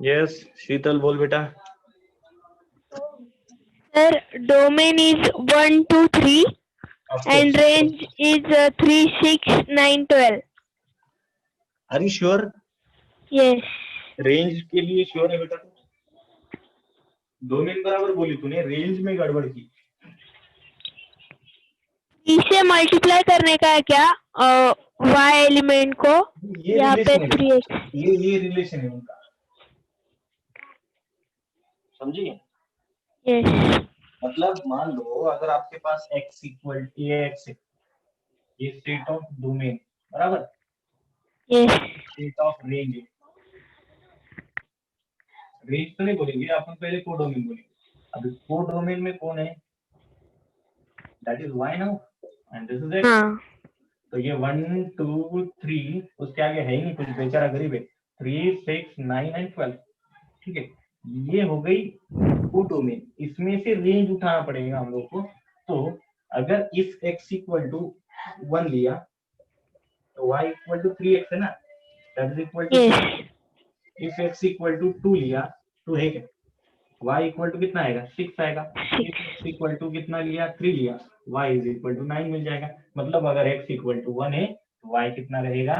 यस शीतल बोल बेटा. Sir, domain is 1, 2, 3 and range is 3, 6, 9, 12. Are you sure? Yes. Range के लिए श्योर है बेटा? डोमेन बराबर बोली तूने, रेंज में गड़बड़ की. 3 से मल्टीप्लाई करने का है क्या y एलिमेंट को? ये यहाँ पे रिलेशन है, 3x. ये रिलेशन है उनका, समझिए? Yes. मतलब मान लो अगर आपके पास x इक्वल ax है, ये स्टेट ऑफ डोमेन बराबर, Yes. स्टेट ऑफ रेंज है. रेंज तो नहीं बोलेंगे अपन, पहले कोडोमेन बोलेंगे. अभी कोडोमेन में कौन है? That is y now and this is x. हाँ. तो ये 1, 2, 3 उसके आगे है ही नहीं कुछ, बेचारा गरीब है. 3, 6, 9 एंड 12, ठीक है? ये हो गई कोडोमेन. इसमें से रेंज उठाना पड़ेगा हम लोग को. तो अगर इस x इक्वल टू 1 लिया तो y इक्वल टू 3x है ना, that is equal to. Yes. If x equal to 2 लिया, 2 है क्या? y इक्वल टू कितना आएगा? 6 आएगा. इफ x इक्वल टू कितना लिया? 3 लिया, y इज इक्वल टू 9 मिल जाएगा. मतलब अगर x इक्वल टू 1 है तो y कितना रहेगा?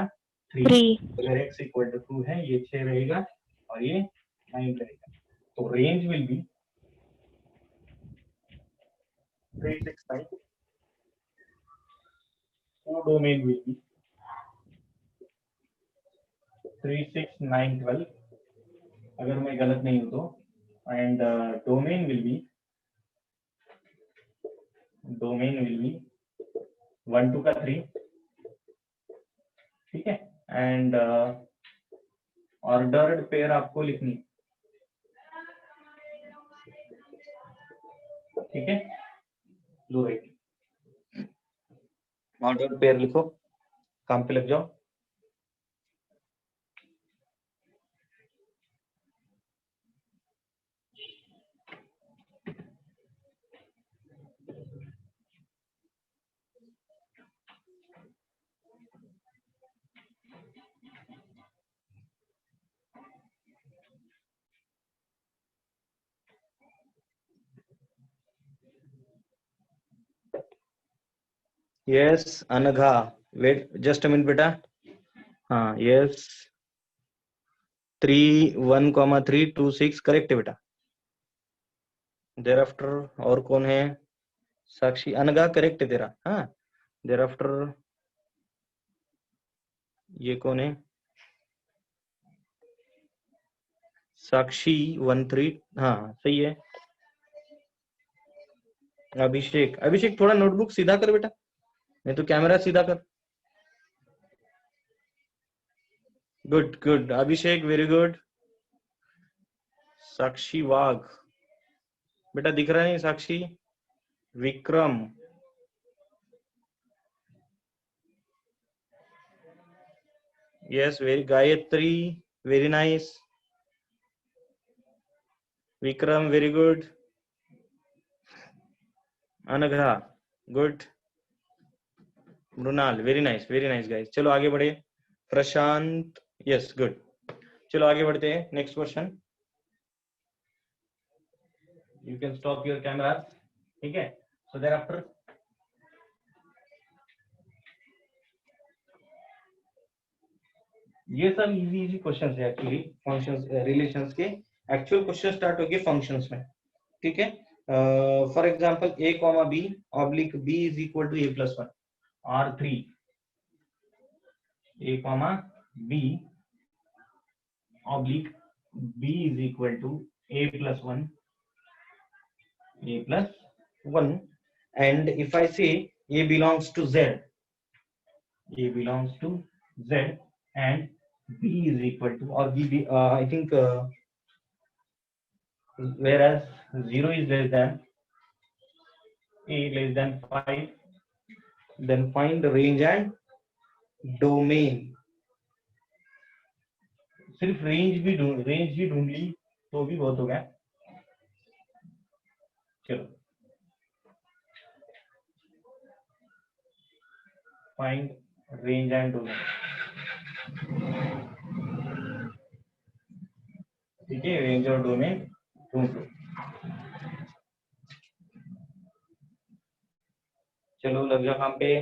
3. 3. अगर x इक्वल टू 2 है, ये 6 रहेगा और ये 9 रहेगा. तो range will be 3, 6, 9. Codomain will B 3, 6, 9, 12 अगर मैं गलत नहीं हूं तो. एंड डोमेन विल बी 1, 2 का 3, ठीक है? एंड ऑर्डर्ड पेयर आपको लिखनी, ठीक है? लो राइट, ऑर्डर्ड पेयर लिखो, काम पे लग जाओ. Yes Anagha, wait just a minute बेटा। हाँ यस 3 1,3 2 6 करेक्ट है बेटा। देर आफ्टर और कौन है? साक्षी, अनघा करेक्ट है तेरा। हाँ देर आफ्टर ये कौन है? साक्षी 1 3, हाँ सही है। अभिषेक, अभिषेक थोड़ा नोटबुक सीधा कर बेटा, नहीं तो कैमरा सीधा कर। Good good Abhishek, very good. Sakshi Wagh बेटा दिख रहा नहीं Sakshi. Vikram, yes very, Gayatri very nice. Vikram very good. Anagha good. Mrunal very nice guys. चलो आगे बढ़े। Prashant yes good. चलो आगे बढ़ते हैं। Next question, you can stop your camera, ठीक है। सो देयर आफ्टर ये सब इजी क्वेश्चन है एक्चुअली, फंक्शंस रिलेशंस के। एक्चुअल क्वेश्चन स्टार्ट होंगे फंक्शंस में, ठीक है। For example a comma b oblique b is equal to a+1 R3, a comma b oblique b is equal to a+1 and if I say a belongs to z, a belongs to z and b is equal to, or b I think whereas 0 is less than a less than 5, then find the range and domain. सिर्फ range भी ढूंढ ली तो भी बहुत हो गया। चलो find range and domain, ठीक है। रेंज और डोमेन ढूंढ लो। चलो लग जा काम पे,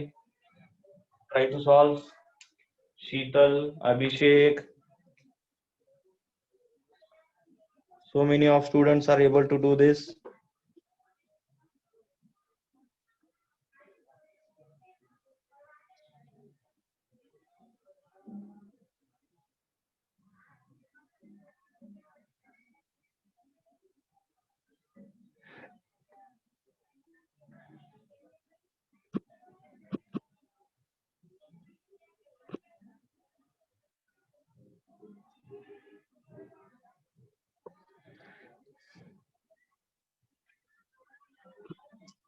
try to solve. Sheetal, Abhishek, so many of students are able to do this.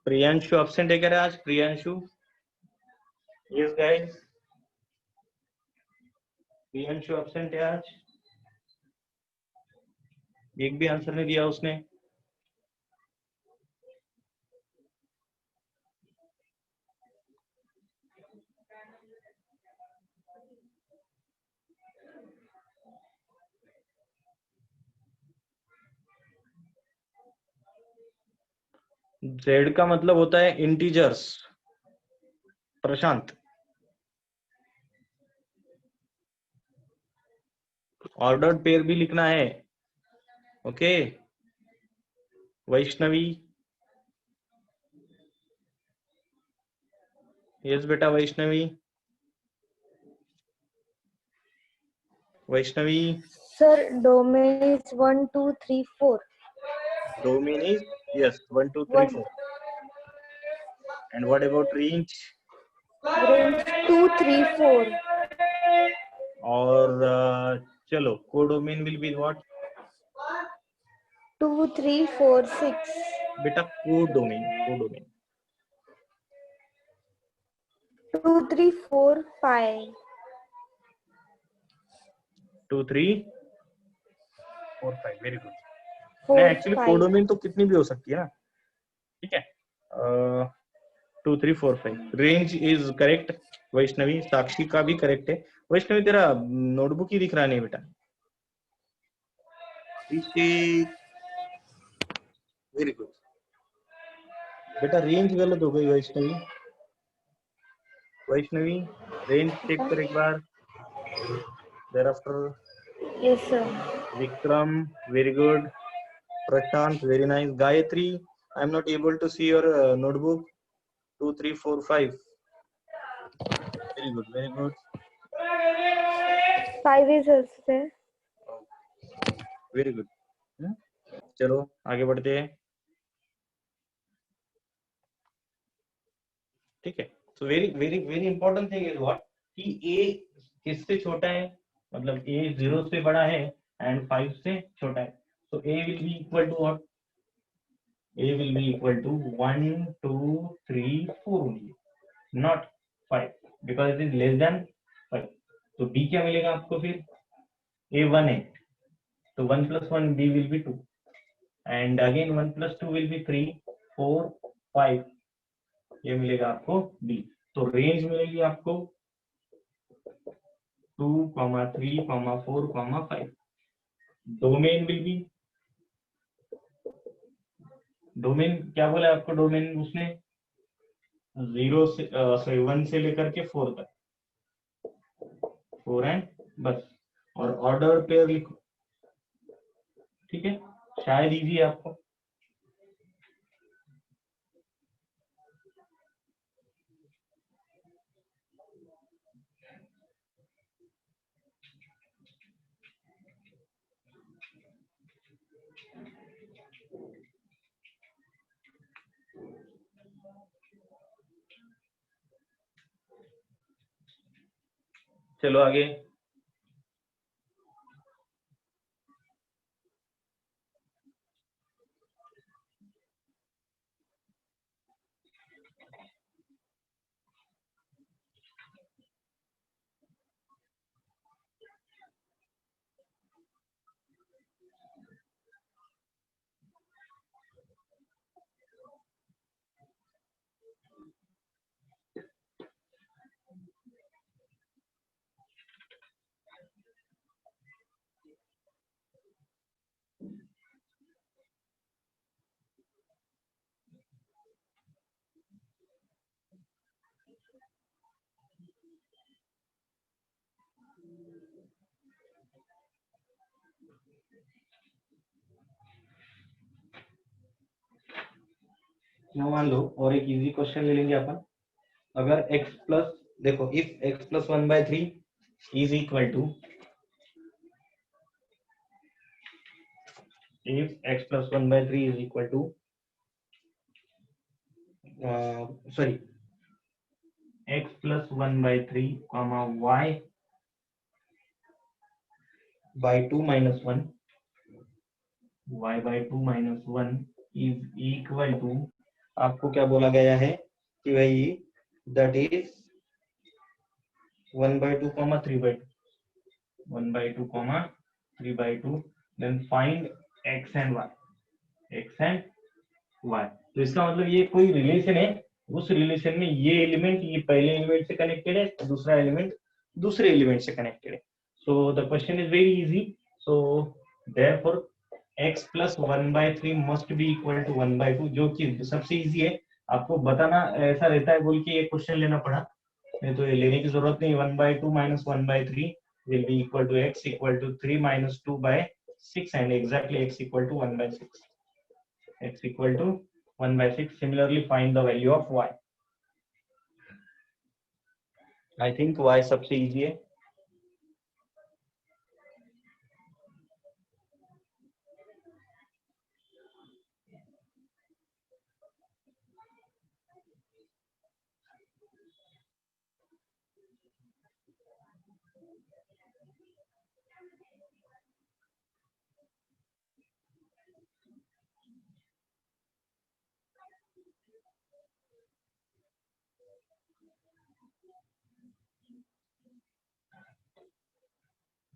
Priyanshu absent है क्या रे आज? Priyanshu, yes guys, Priyanshu absent है आज। एक भी आंसर नहीं दिया उसने। Z का मतलब होता है इंटीजर्स। प्रशांत, ऑर्डर्ड पेयर भी लिखना है, ओके। वैष्णवी, यस बेटा Vaishnavi, Vaishnavi. Sir, domain is 1, 2, 3, 4. Domain is yes 1 2 3 4. And what about range? Range 2, 3, 4. और चलो codomain will be what? 2, 3, 4, 6. बेटा codomain 2, 3, 4, 5. 2 3 4 5 very good. 4, actually 5. Codomain तो कितनी भी हो सकती है ना, ठीक है। 2 3 4 5 रेंज इज करेक्ट। वैष्णवी, साक्षी का भी करेक्ट है। वैष्णवी तेरा नोटबुक ही दिख रहा नहीं बेटा। वेरी गुड बेटा, रेंज गलत हो गई वैष्णवी। वैष्णवी रेंज चेक कर एक बार. Thereafter Yes, sir. Vikram, very good. Prashant, very nice. Gayatri, I am not able to see your notebook. 2, 3, 4, 5. Very good, very good. 5 is also there. Very good. चलो आगे बढ़ते हैं. ठीक है. So very important thing is what कि a किससे छोटा है, मतलब a 0 से बड़ा है and 5 से छोटा है. So a will be equal to what? A will be equal to 1, 2, 3, 4 only, not 5, because it is less than 5. तो b क्या मिलेगा आपको फिर? a 1 है तो 1 plus 1 b will be 2, and again 1 plus 2 will be 3, 4, 5. ये मिलेगा आपको b. तो रेंज मिलेगी आपको 2, 3, 4, 5. डोमेन विल बी, डोमेन क्या बोला आपको? डोमेन उसने 0 से 1 से लेकर के 4 तक, 4 एंड बस, और ऑर्डर पेयर लिखो. ठीक है, शायद इजी है आपको. चलो आगे. now मान लो और एक इजी क्वेश्चन ले लेंगे अपन. अगर x प्लस, देखो if x plus 1/3 is equal to, if x plus 1/3 is equal to x plus 1/3 comma y by 2 minus 1, y by 2 minus 1 is equal to, आपको क्या बोला गया है कि भाई that is 1/2 comma 3/2, 1/2 comma 3/2. then find x and y, x and y. तो इसका मतलब ये कोई रिलेशन है, उस रिलेशन में ये एलिमेंट ये पहले एलिमेंट से कनेक्टेड है, दूसरा एलिमेंट दूसरे एलिमेंट से कनेक्टेड है. So the question is very easy. So therefore x plus 1/3 must be equal to 1/2, जो कि सबसे इजी है. आपको बताना ऐसा रहता है बोल के ये क्वेश्चन लेना पड़ा, नहीं तो ये लेने की जरूरत नहीं. 1/2 minus 1/3 will be equal to x equal to 3 minus 2/6, and exactly x equal to 1/6. x equal to 1/6. Similarly, find the value of y. I think y सबसे easy है.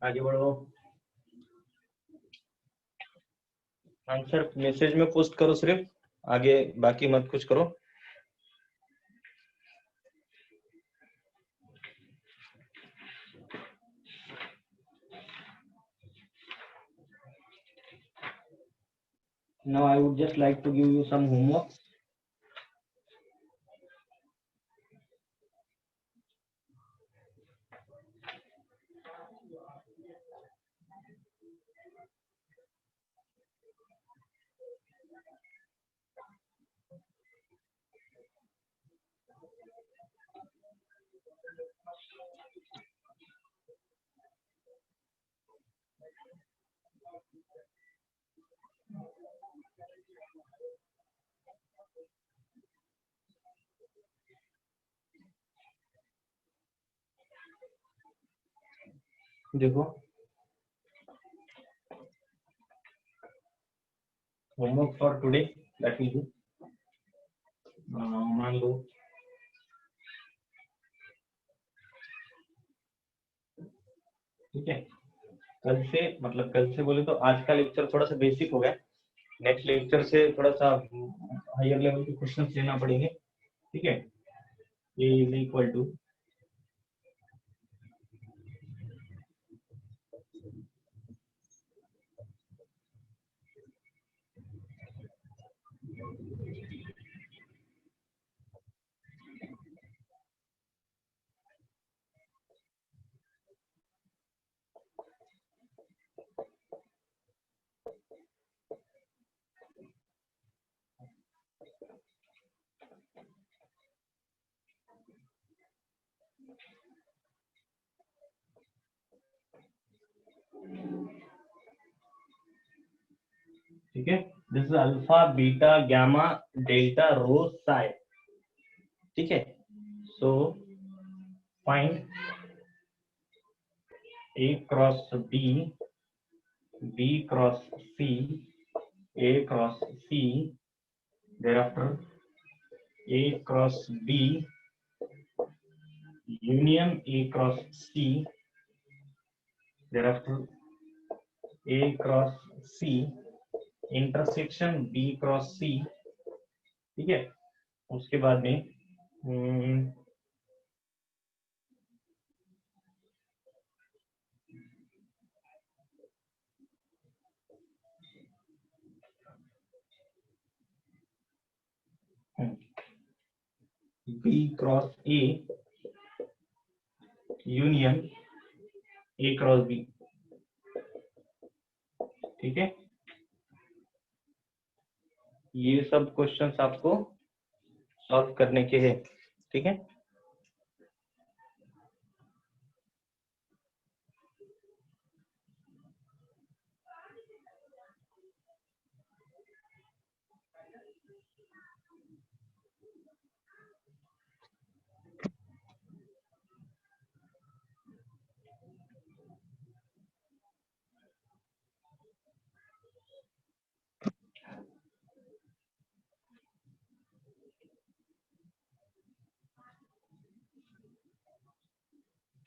आगे बढ़ो. आंसर मैसेज में पोस्ट करो सिर्फ, आगे बाकी मत कुछ करो. Now I would just like to give you some homework. देखो homework for today that will do, मान लो ठीक है, कल से मतलब कल से बोले तो आज का लेक्चर थोड़ा सा बेसिक हो गया, नेक्स्ट लेक्चर से थोड़ा सा हायर लेवल के क्वेश्चंस लेना पड़ेंगे, ठीक है। ए इज इक्वल टू ठीक है, this is alpha beta gamma delta rho Sai, ठीक है। So find A cross B, B cross C, A cross C, thereafter A cross B union A cross C, thereafter A cross C intersection B cross C, ठीक है। उसके बाद में B cross A union A cross B, ठीक है। ये सब questions आपको सॉल्व करने के हैं, ठीक है।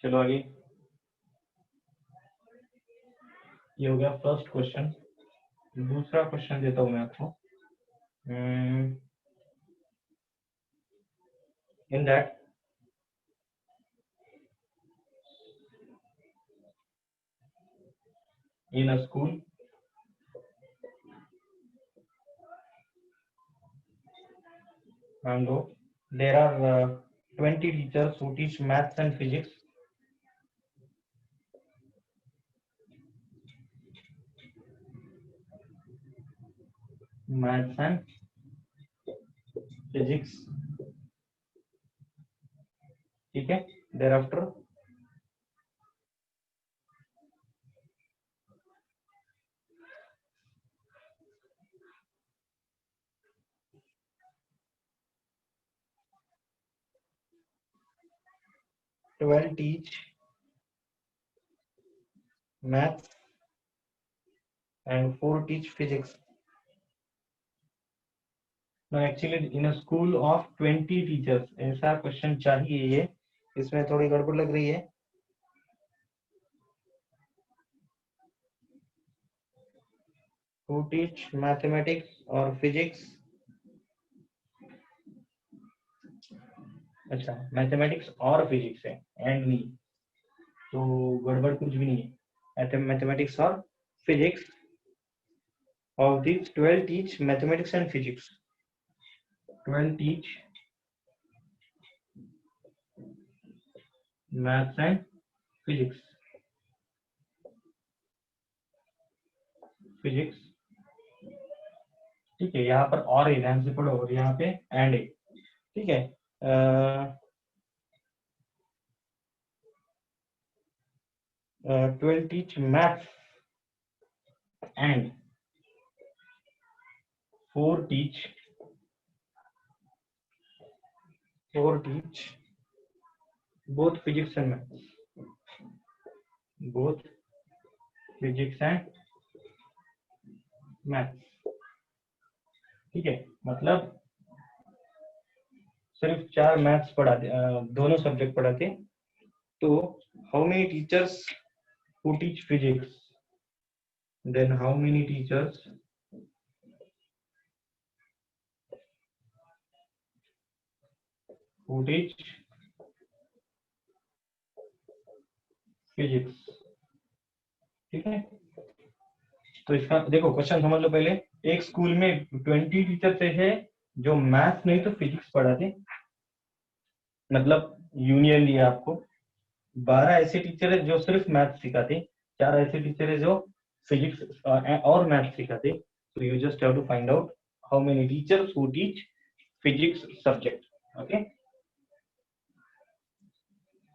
चलो आगे, ये हो गया फर्स्ट क्वेश्चन। दूसरा क्वेश्चन देता हूं मैं आपको। In that in a school and there are 20 teachers who teach maths and physics, maths and physics, ठीक है। thereafter twelve teach maths and 4 teach physics. No, actually in a school of 20 teachers, ऐसा question चाहिए ये, इसमें थोड़ी गड़बड़ लग रही है। Who teach mathematics और physics, अच्छा मैथमेटिक्स और फिजिक्स है एंड नहीं, तो गड़बड़ कुछ भी नहीं है। मैथमेटिक्स और physics of these 12 teach mathematics and physics, 12 teach maths and physics, ठीक है, यहाँ पर और है, ध्यान से पढ़ो, और यहाँ पे एंड है, ठीक है। Will teach maths and 4 teach both physics and maths, both physics and maths, ठीक है। मतलब सिर्फ 4 मैथ्स पढ़ाते, दोनों सब्जेक्ट पढ़ाते, तो how many teachers who teach physics, then how many teachers who teach physics, ठीक है। तो इसका देखो क्वेश्चन समझ लो पहले। एक स्कूल में 20 टीचर थे जो मैथ्स नहीं तो फिजिक्स पढ़ाते, मतलब यूनियन दिया आपको। 12 ऐसे टीचर है जो सिर्फ मैथ्स सिखाते, 4 ऐसे टीचर है जो फिजिक्स और मैथ्स सिखाते। तो you just have to find out how many teachers who teach physics subject, okay.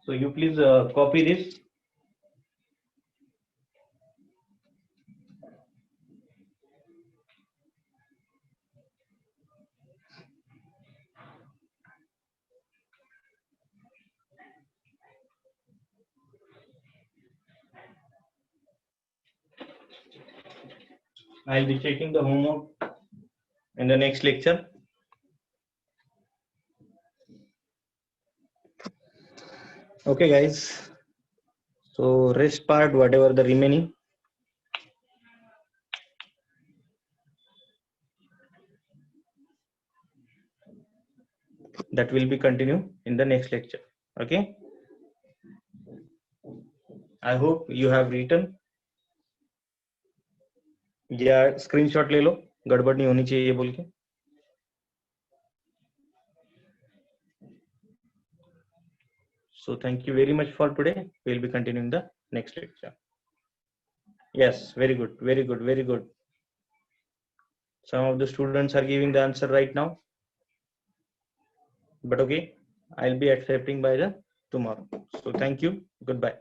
So you please copy this. I'll be checking the homework in the next lecture. Okay, guys. So rest part, whatever the remaining, that will be continued in the next lecture. Okay. I hope you have written. या screenshot ले लो, गड़बड़ नहीं होनी चाहिए बोल के। So thank you very much for today. We'll be continuing the next lecture. Yes, very good, very good, very good. Some of the students are giving the answer right now, but okay, I'll be accepting by the tomorrow. So thank you, goodbye.